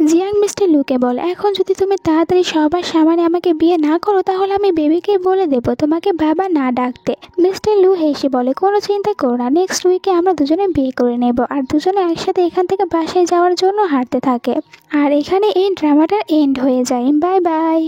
জিয়াং মিস্টার লুকে বলে, এখন যদি তুমি তাড়াতাড়ি সবার সামনে আমাকে বিয়ে না করো, তাহলে আমি বেবিকে বলে দেবো তোমাকে বাবা না ডাকতে। মিস্টার লু হেসে বলে, কোনো চিন্তা করো না, নেক্সট উইকে আমরা দুজনে বিয়ে করে নেব। আর দুজনে একসাথে এখান থেকে বাসায় যাওয়ার জন্য হাঁটতে থাকে। আর এখানে এই ড্রামাটার এন্ড হয়ে যায়। Bye bye.